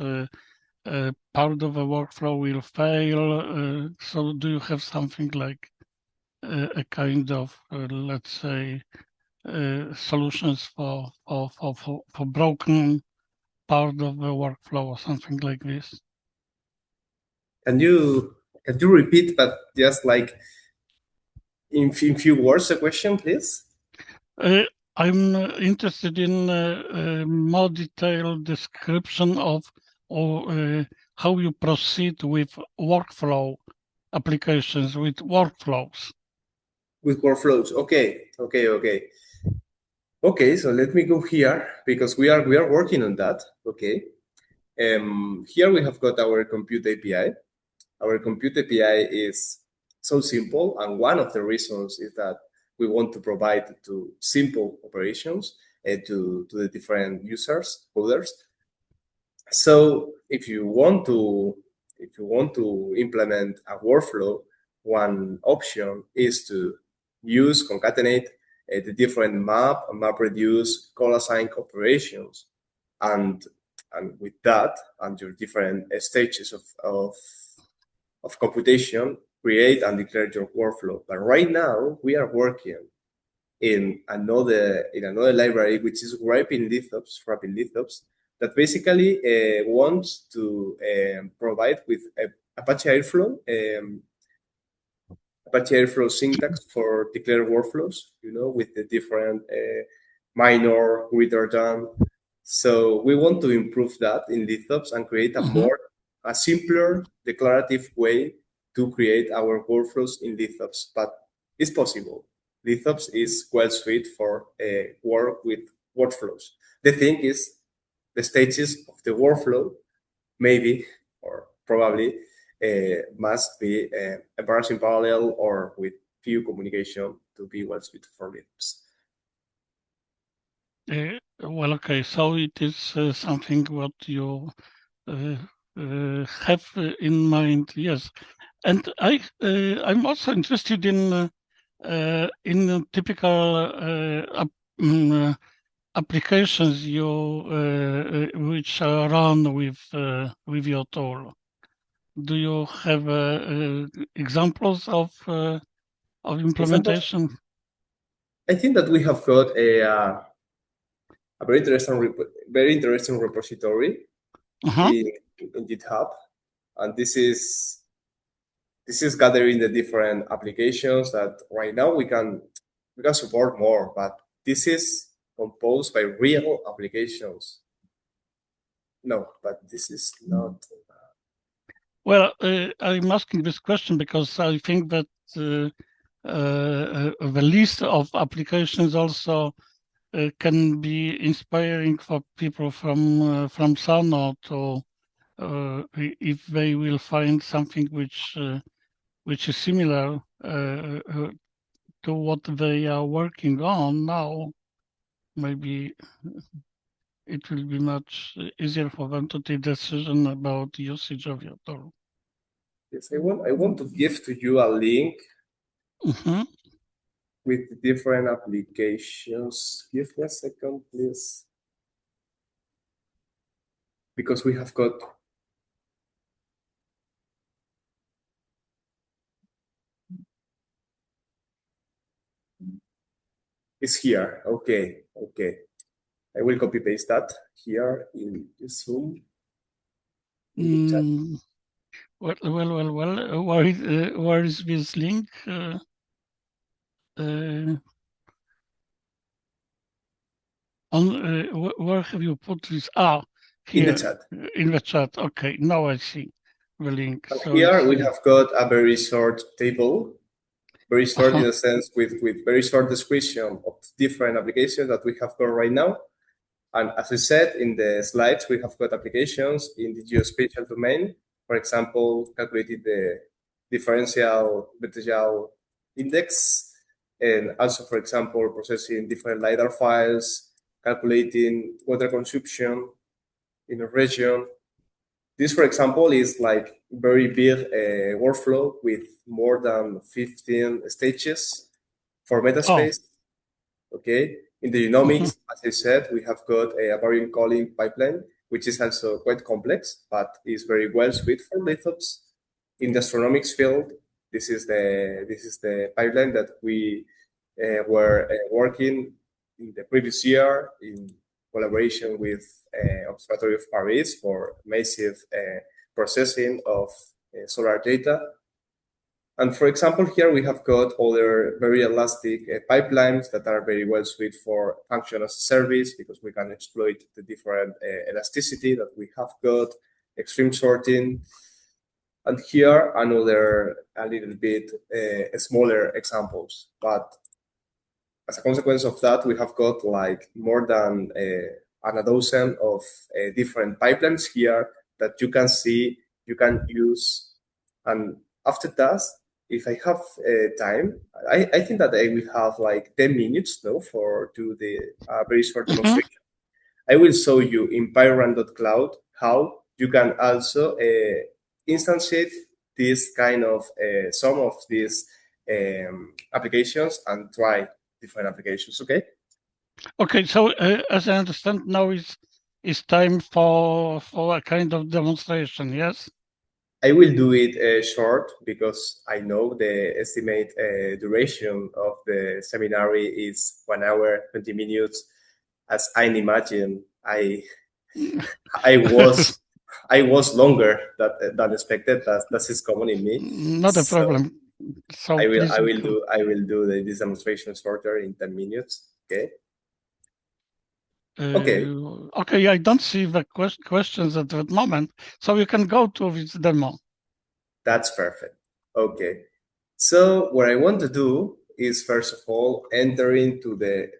part of the workflow will fail. So do you have something like a kind of, let's say, solutions for broken part of the workflow or something like this? Can you repeat, but just like in few words, the question, please? I'm interested in more detailed description of how you proceed with workflow applications, with workflows. With workflows. Okay. So let me go here, because we are working on that. Okay. Here we have got our compute API. Our compute API is so simple, and one of the reasons is that we want to provide to simple operations to the different users, coders. So if you want to implement a workflow, one option is to concatenate the different map reduce, call assign operations, and with that, and your different stages of computation, create and declare your workflow. But right now we are working in another library, which is wrapping lithops, that basically wants to provide with Apache Airflow syntax for declare workflows, with the different minor, greater than. So we want to improve that in lithops and create a simpler declarative way to create our workflows in lithops. But it's possible. Lithops is well suited for work with workflows. The thing is, the stages of the workflow maybe or probably must be embarrassing parallel or with few communication to be well suited for lithops. Well, okay, so it is something what you have in mind, yes. And I'm also interested in typical applications which are run with your tool. Do you have examples of implementation? I think that we have got a very interesting repository in GitHub, and this is gathering the different applications that right now we can support more, but this is composed by real applications. No, but this is not. Well, I'm asking this question because I think that the list of applications also can be inspiring for people from Sano to if they will find something which is similar to what they are working on now. Maybe it will be much easier for them to take decision about the usage of your tool. Yes, I want to give to you a link with different applications. Give me a second, please. Because we have got It's here. Okay. I will copy paste that here in Zoom. Well. Where is this link? Where have you put this? Here in the chat. In the chat. Okay, now I see the link. And so here we have got a very short table, very short in a sense with very short description of different applications that we have got right now. And as I said in the slides, we have got applications in the geospatial domain. For example, calculating the differential vertical index, and also, for example, processing different LiDAR files, calculating water consumption in a region. This, for example, is like very big workflow with more than 15 stages for metaspace. Okay. In the genomics, as I said, we have got a variant calling pipeline, which is also quite complex, but is very well suited for lithops. In the astronomics field, this is the pipeline that we were working in the previous year in collaboration with Observatory of Paris for massive processing of solar data. And for example, here we have got other very elastic pipelines that are very well suited for function as a service, because we can exploit the different elasticity that we have got, extreme sorting. And here another a little bit smaller examples. But as a consequence of that, we have got like more than a dozen of different pipelines here that you can see, you can use. And after that, if I have time, I think that I will have like 10 minutes for do the very short demonstration. I will show you in Pyrun.cloud how you can also instantiate this kind of some of these applications and try different applications. Okay, so as I understand, now is time for a kind of demonstration. Yes. I will do it short because I know the estimate duration of the seminar is 1 hour 20 minutes. As I imagine, I was longer than expected. That is common in me. Not a problem. So I will do this demonstration shorter in 10 minutes. Okay. Okay, I don't see the questions at the moment, so you can go to this demo. That's perfect. Okay. So what I want to do is, first of all, enter into the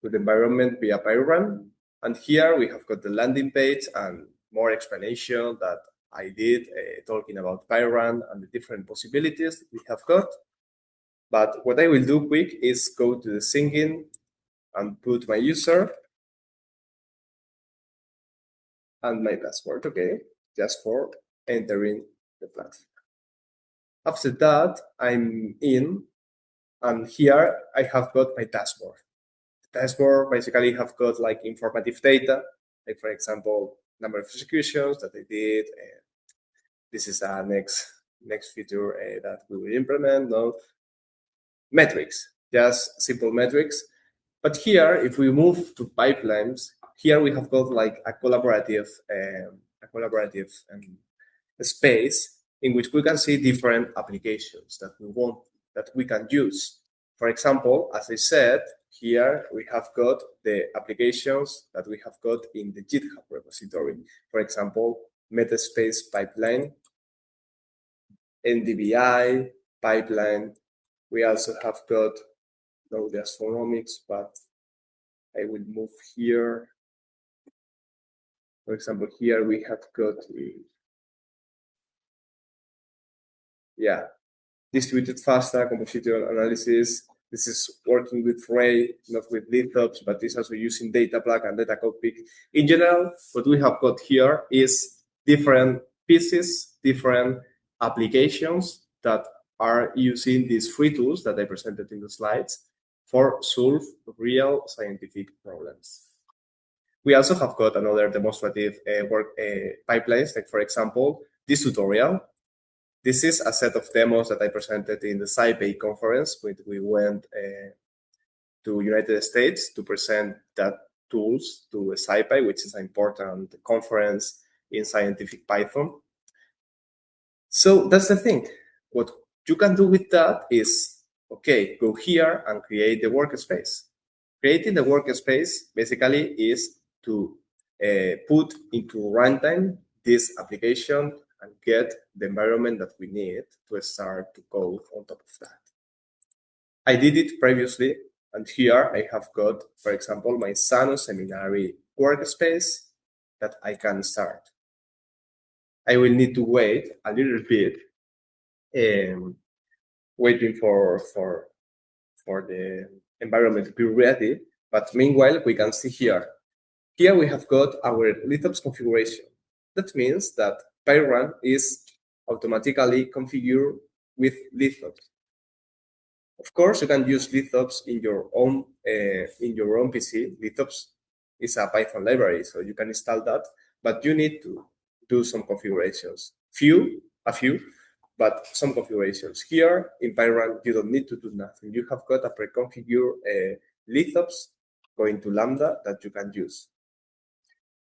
environment via Pyrun. And here we have got the landing page and more explanation that I did talking about Pyrun and the different possibilities that we have got. But what I will do quick is go to the singing and put my user and my password, okay, just for entering the platform. After that, I'm in, and here I have got my dashboard. The dashboard basically have got like informative data, like for example, number of executions that I did. This is a next feature that we will implement. No metrics, just simple metrics. But here, if we move to pipelines, here we have got like a collaborative space in which we can see different applications that we can use. For example, as I said, here we have got the applications that we have got in the GitHub repository. For example, Metaspace pipeline, NDVI pipeline. We also have got the astronomics, but I will move here. For example, here we have got distributed FASTA compositional analysis. This is working with Ray, not with lithops, but this also using data plug and data cockpit. In general, what we have got here is different pieces, different applications that are using these free tools that I presented in the slides for solve real scientific problems. We also have got another demonstrative work pipelines, like for example, this tutorial. This is a set of demos that I presented in the SciPay conference, which we went to United States to present that tools to SciPy, which is an important conference in scientific Python. So that's the thing. What you can do with that is, okay, go here and create the workspace. Creating the workspace basically is to put into runtime this application and get the environment that we need to start to code on top of that. I did it previously, and here I have got, for example, my Sano Seminars workspace that I can start. I will need to wait a little bit, waiting for the environment to be ready. But meanwhile, we can see here. Here we have got our lithops configuration. That means that Pyrun is automatically configured with lithops. Of course, you can use lithops in your own PC. Lithops is a Python library, so you can install that, but you need to do some configurations. A few, but some configurations. Here in Pyrun, you don't need to do nothing. You have got a pre-configured lithops going to Lambda that you can use.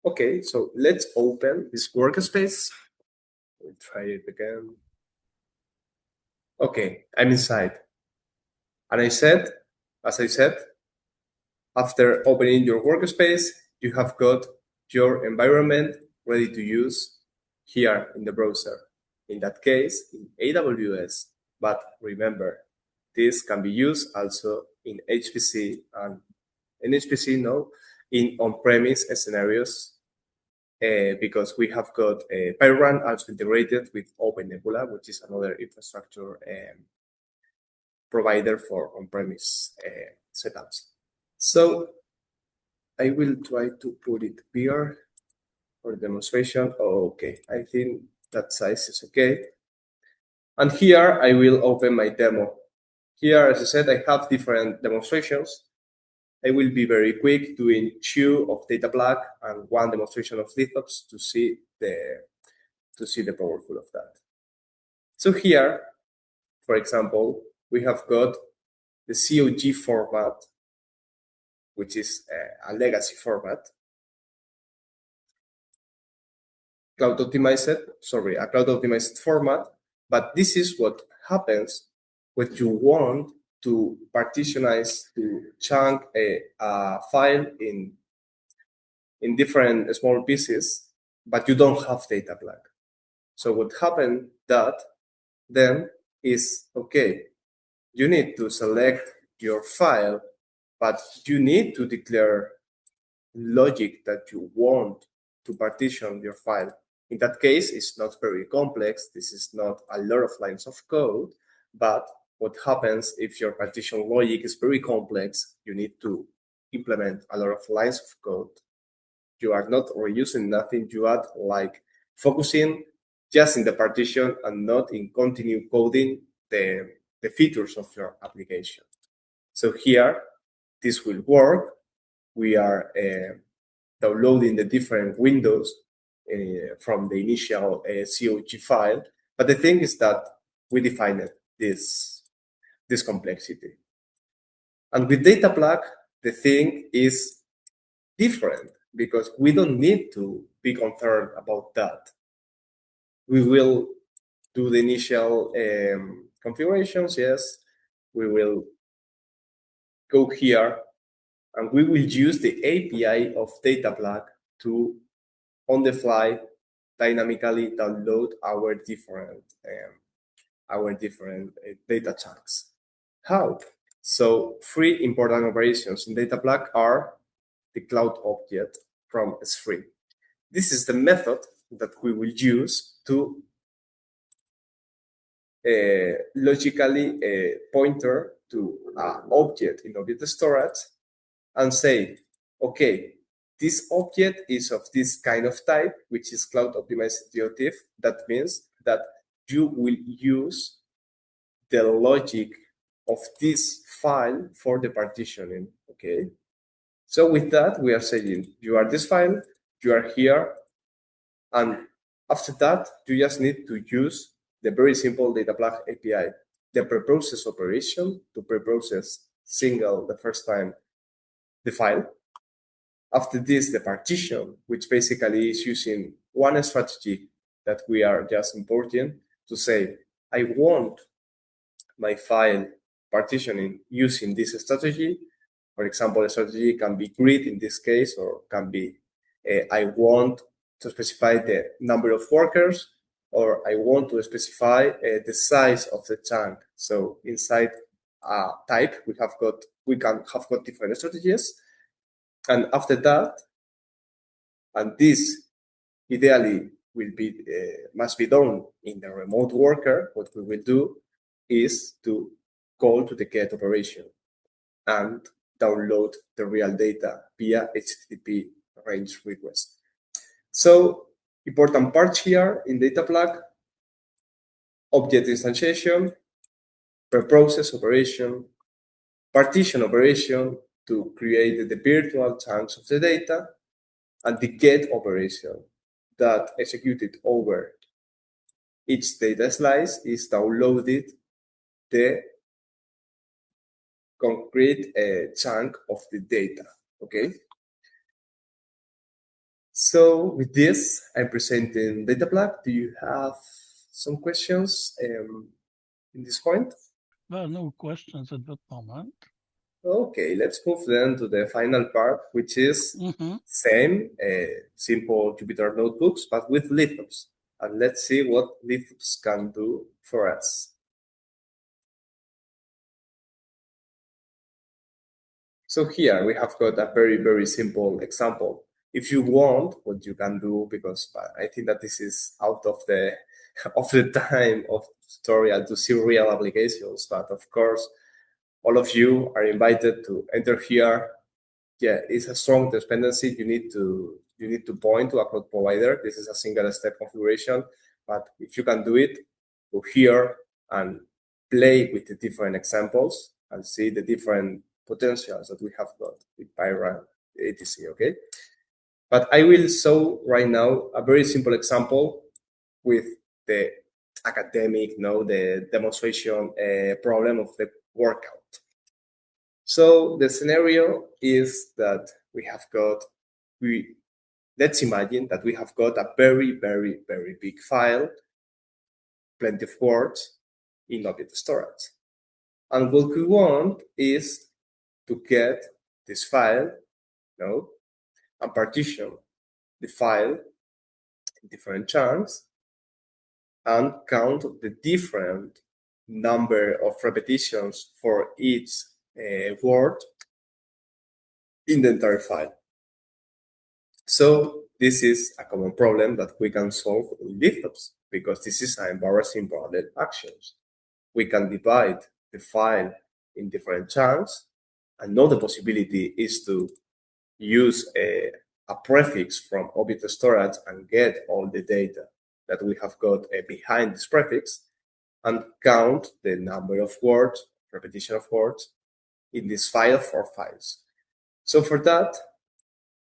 Okay, so let's open this workspace. We'll try it again. Okay, I'm inside. And as I said, after opening your workspace, you have got your environment ready to use here in the browser. In that case, in AWS. But remember, this can be used also in HPC and in on-premise scenarios, because we have got Pyrun also integrated with OpenNebula, which is another infrastructure provider for on-premise setups. So I will try to put it here for demonstration. Okay, I think that size is okay. And here I will open my demo. Here, as I said, I have different demonstrations. I will be very quick doing 2 of data plug and 1 demonstration of lithops to see the powerful of that. So here, for example, we have got the COG format, which is a legacy format. A cloud optimized format, but this is what happens when you want to partitionize, to chunk a file in different small pieces, but you don't have data plug. So what happened then is, okay, you need to select your file, but you need to declare logic that you want to partition your file. In that case, it's not very complex. This is not a lot of lines of code, but what happens if your partition logic is very complex, you need to implement a lot of lines of code. You are not reusing nothing. You are like focusing just in the partition and not in continue coding the features of your application. So here, this will work. We are downloading the different windows from the initial COG file. But the thing is that we defined this complexity. And with data plug, the thing is different because we don't need to be concerned about that. We will do the initial configurations, yes. We will go here and we will use the API of data plug to, on the fly, dynamically download our different data chunks. How? So 3 important operations in data plug are the cloud object from S3. This is the method that we will use to logically pointer to an object in object storage and say, okay, this object is of this kind of type, which is cloud optimized DOTIF. That means that you will use the logic of this file for the partitioning, okay? So with that, we are saying, you are this file, you are here, and after that, you just need to use the very simple data plug API, the preprocess operation to preprocess single the first time the file. After this, the partition, which basically is using one strategy that we are just importing to say, I want my file partitioning using this strategy. For example, a strategy can be grid in this case, or can be I want to specify the number of workers, or I want to specify the size of the chunk. So inside a type, we can have got different strategies. And after that, and this ideally will be must be done in the remote worker, what we will do is to call to the get operation and download the real data via HTTP range request. So important parts here in data plug: object instantiation, preprocess operation, partition operation to create the virtual chunks of the data, and the get operation that executed over each data slice is downloaded the concrete chunk of the data, okay? So with this, I'm presenting data plug. Do you have some questions in this point? There are no questions at that moment. Okay, let's move then to the final part, which is same, simple Jupyter notebooks, but with lithops. And let's see what lithops can do for us. So here we have got a very, very simple example. If you want, what you can do, because I think that this is out of the time of tutorial to see real applications, but of course, all of you are invited to enter here. Yeah, it's a strong dependency. You need to point to a cloud provider. This is a single step configuration, but if you can do it, go here and play with the different examples and see the different potentials that we have got with Pyrun, etc. Okay, but I will show right now a very simple example with the academic, the demonstration problem of the workout. So the scenario is that let's imagine that we have got a very, very, very big file, plenty of words in object storage. And what we want is to get this file, and partition the file in different chunks and count the different number of repetitions for each word in the entire file. So this is a common problem that we can solve in lithops, because this is an embarrassing parallel actions. We can divide the file in different chunks. Another possibility is to use a prefix from object storage and get all the data that we have got behind this prefix and count the number of words, repetition of words in this file for files. So for that,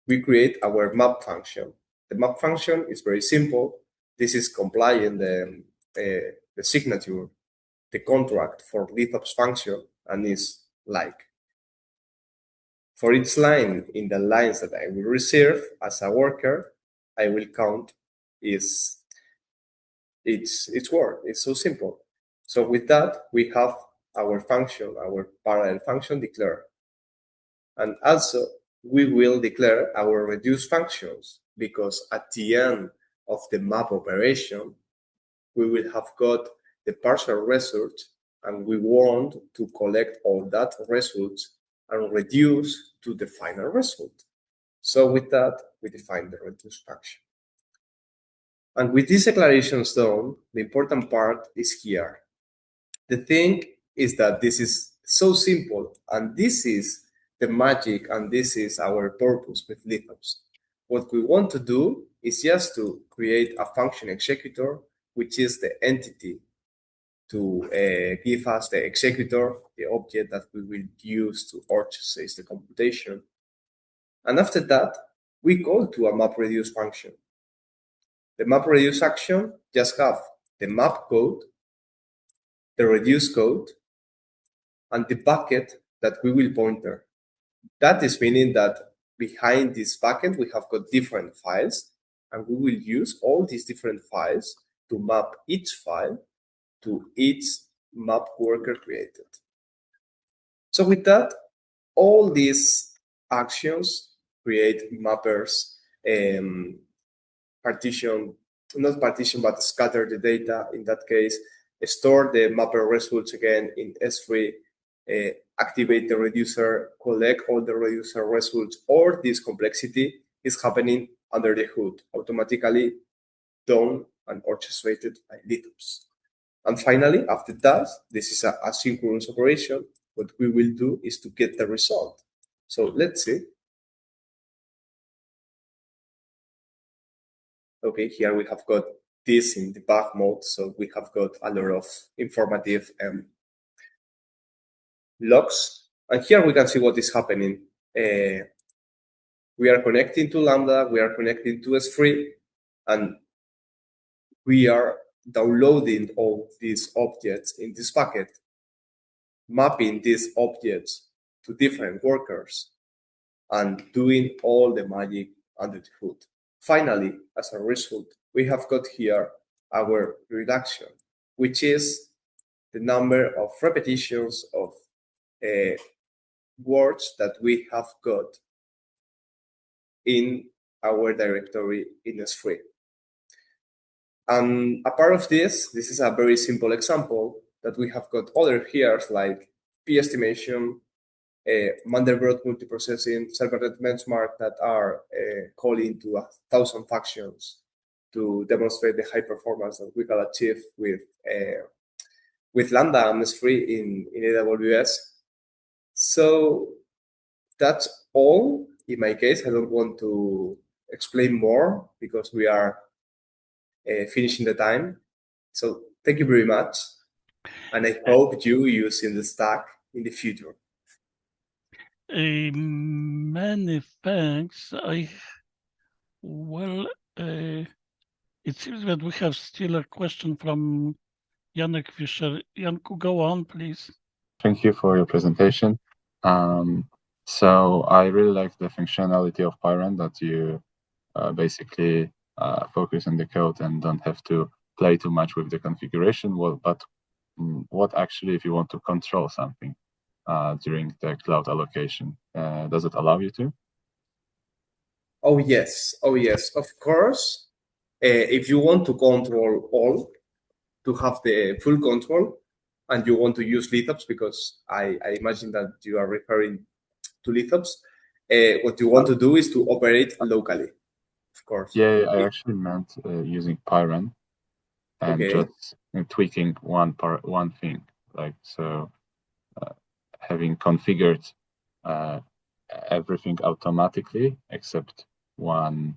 we create our map function. The map function is very simple. This is complying the signature, the contract for lithops function, and is like, for each line in the lines that I will reserve as a worker, I will count its word. It's so simple. So with that, we have our function, our parallel function declared. And also, we will declare our reduce functions, because at the end of the map operation, we will have got the partial result, and we want to collect all that results and reduce to the final result. So with that, we define the reduce function. And with these declarations done, the important part is here. The thing is that this is so simple, and this is the magic, and this is our purpose with lithops. What we want to do is just to create a function executor, which is the entity to give us the executor, the object that we will use to orchestrate the computation. And after that, we call to a map reduce function. The map reduce action just have the map code, the reduce code, and the bucket that we will point there. That is meaning that behind this bucket, we have got different files, and we will use all these different files to map each file to each map worker created. So with that, all these actions create mappers, not partition, but scatter the data. In that case, store the mapper results again in S3, activate the reducer, collect all the reducer results, or this complexity is happening under the hood, automatically done and orchestrated by LitOps. And finally, after that, this is a asynchronous operation. What we will do is to get the result. So let's see. Okay, here we have got this in debug mode. So we have got a lot of informative logs. And here we can see what is happening. We are connecting to Lambda, we are connecting to S3, and we are downloading all these objects in this bucket, mapping these objects to different workers, and doing all the magic under the hood. Finally, as a result, we have got here our reduction, which is the number of repetitions of words that we have got in our directory in S3. And a part of this is a very simple example that we have got other here like P estimation, Mandelbrot multiprocessing, serverless benchmark that are calling to 1,000 functions to demonstrate the high performance that we can achieve with Lambda and S3 in AWS. So that's all. In my case, I don't want to explain more because we are finishing the time. So thank you very much. And I hope you use in the stack in the future. Many thanks. It seems that we have still a question from Janek Fischer. Janku, go on, please. Thank you for your presentation. So I really like the functionality of Pyrun that you basically focus on the code and don't have to play too much with the configuration. Well, but what actually if you want to control something during the cloud allocation? Does it allow you to? Oh, yes. Of course, if you want to control all, to have the full control, and you want to use LitOps, because I imagine that you are referring to LitOps, what you want to do is to operate locally, of course. Yeah, I actually meant using Pyrun and just tweaking one thing, like so having configured everything automatically except one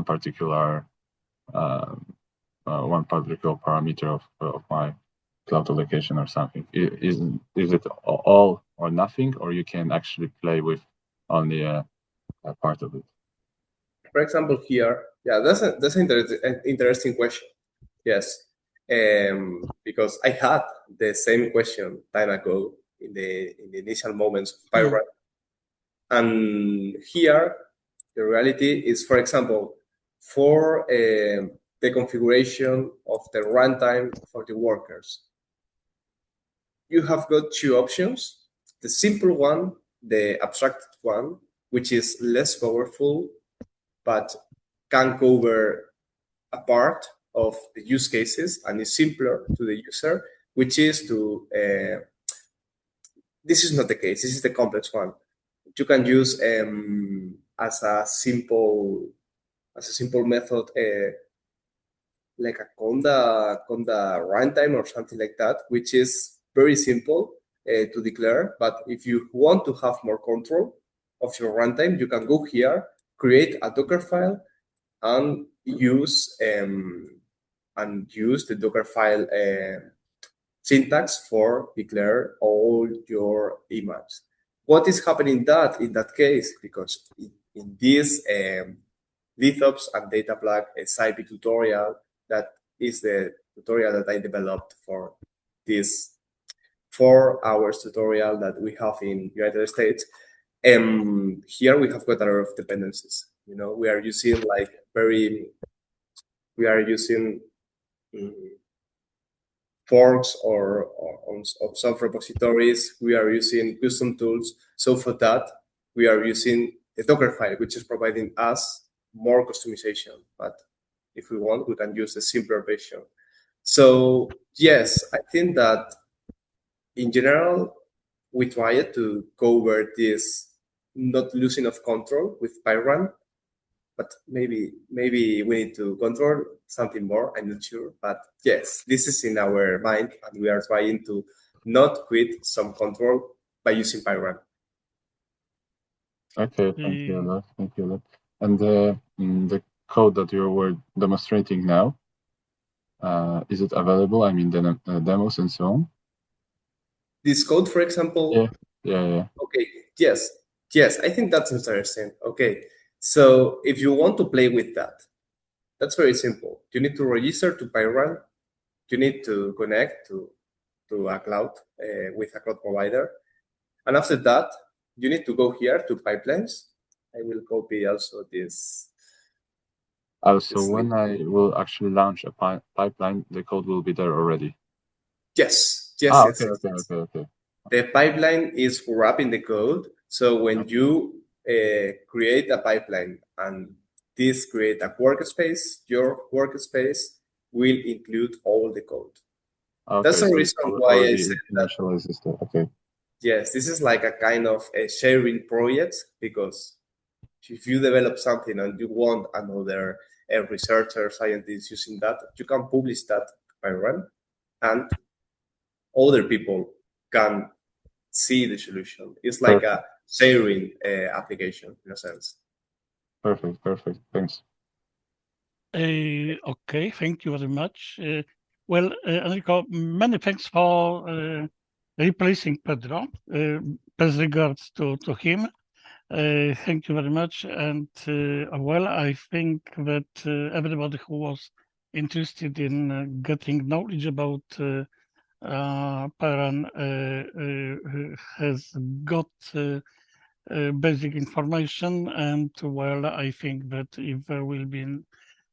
particular parameter of my cloud allocation or something. Is it all or nothing, or you can actually play with only a part of it? For example, here, yeah, that's an interesting question. Yes, because I had the same question time ago in the initial moments of Pyrun. And here, the reality is, for example, for the configuration of the runtime for the workers, you have got two options. The simple one, the abstracted one, which is less powerful, but can cover a part of the use cases and is simpler to the user, which is to, this is not the case, this is the complex one. You can use as a simple method, like a conda runtime or something like that, which is very simple to declare. But if you want to have more control of your runtime, you can go here, create a Docker file, and use the Docker file syntax for declare all your emails. What is happening in that case? Because in this LitOps and Data Plug SIP tutorial, that is the tutorial that I developed for this 4 hours tutorial that we have in United States. Here we have got a lot of dependencies. We are using forks or of some repositories. We are using custom tools. So for that, we are using a Docker file, which is providing us more customization. But if we want, we can use the simpler version. So yes, I think that in general, we try to cover this not losing of control with Pyrun, but maybe we need to control something more. I'm not sure, but yes, this is in our mind, and we are trying to not quit some control by using Pyrun. Okay, thank you a lot. Thank you a lot. And the code that you were demonstrating now, is it available? I mean, the demos and so on. This code, for example. Yeah. Okay. Yes. I think that's interesting. Okay. So if you want to play with that, that's very simple. You need to register to Pyrun. You need to connect to a cloud with a cloud provider. And after that, you need to go here to pipelines. I will copy also this. So when I will actually launch a pipeline, the code will be there already. Yes. Okay. The pipeline is wrapping the code. So when you create a pipeline and this create a workspace, your workspace will include all the code. Okay, that's the reason why I said that. Okay. Yes, this is like a kind of a sharing project, because if you develop something and you want another researcher, scientist using that, you can publish that by Pyrun, and other people can see the solution. It's like a sharing application in a sense. Perfect. Thanks. Okay, thank you very much. Well, Enrico, many thanks for replacing Pedro. Best regards to him. Thank you very much. And well, I think that everybody who was interested in getting knowledge about Pyrun has got basic information. And well, I think that if there will be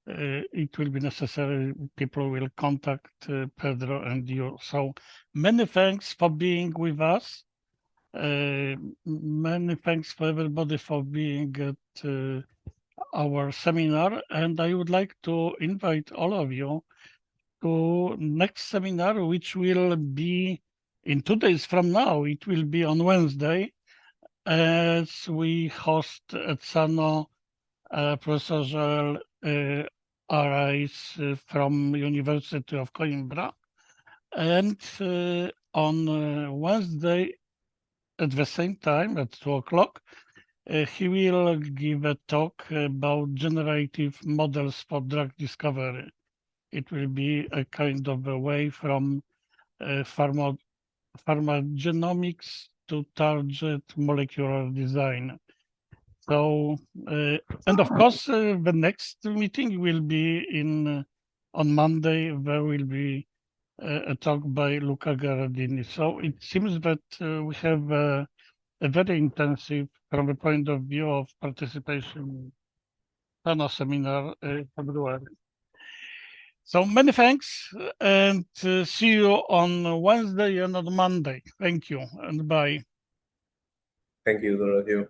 it will be necessary, people will contact Pedro and you. So many thanks for being with us. Many thanks for everybody for being at our seminar. And I would like to invite all of you to next seminar, which will be in 2 days from now. It will be on Wednesday, as we host at Sano Professor Joel Arais from University of Coimbra. And on Wednesday at the same time, at 2 o'clock, he will give a talk about generative models for drug discovery. It will be a kind of a way from pharmacogenomics to target molecular design. So, and of course, the next meeting will be on Monday. There will be a talk by Luca Garadini. So it seems that we have a very intensive, from the point of view of participation, Sano Seminar February. So many thanks, and see you on Wednesday and on Monday. Thank you, and bye. Thank you, Dorothy.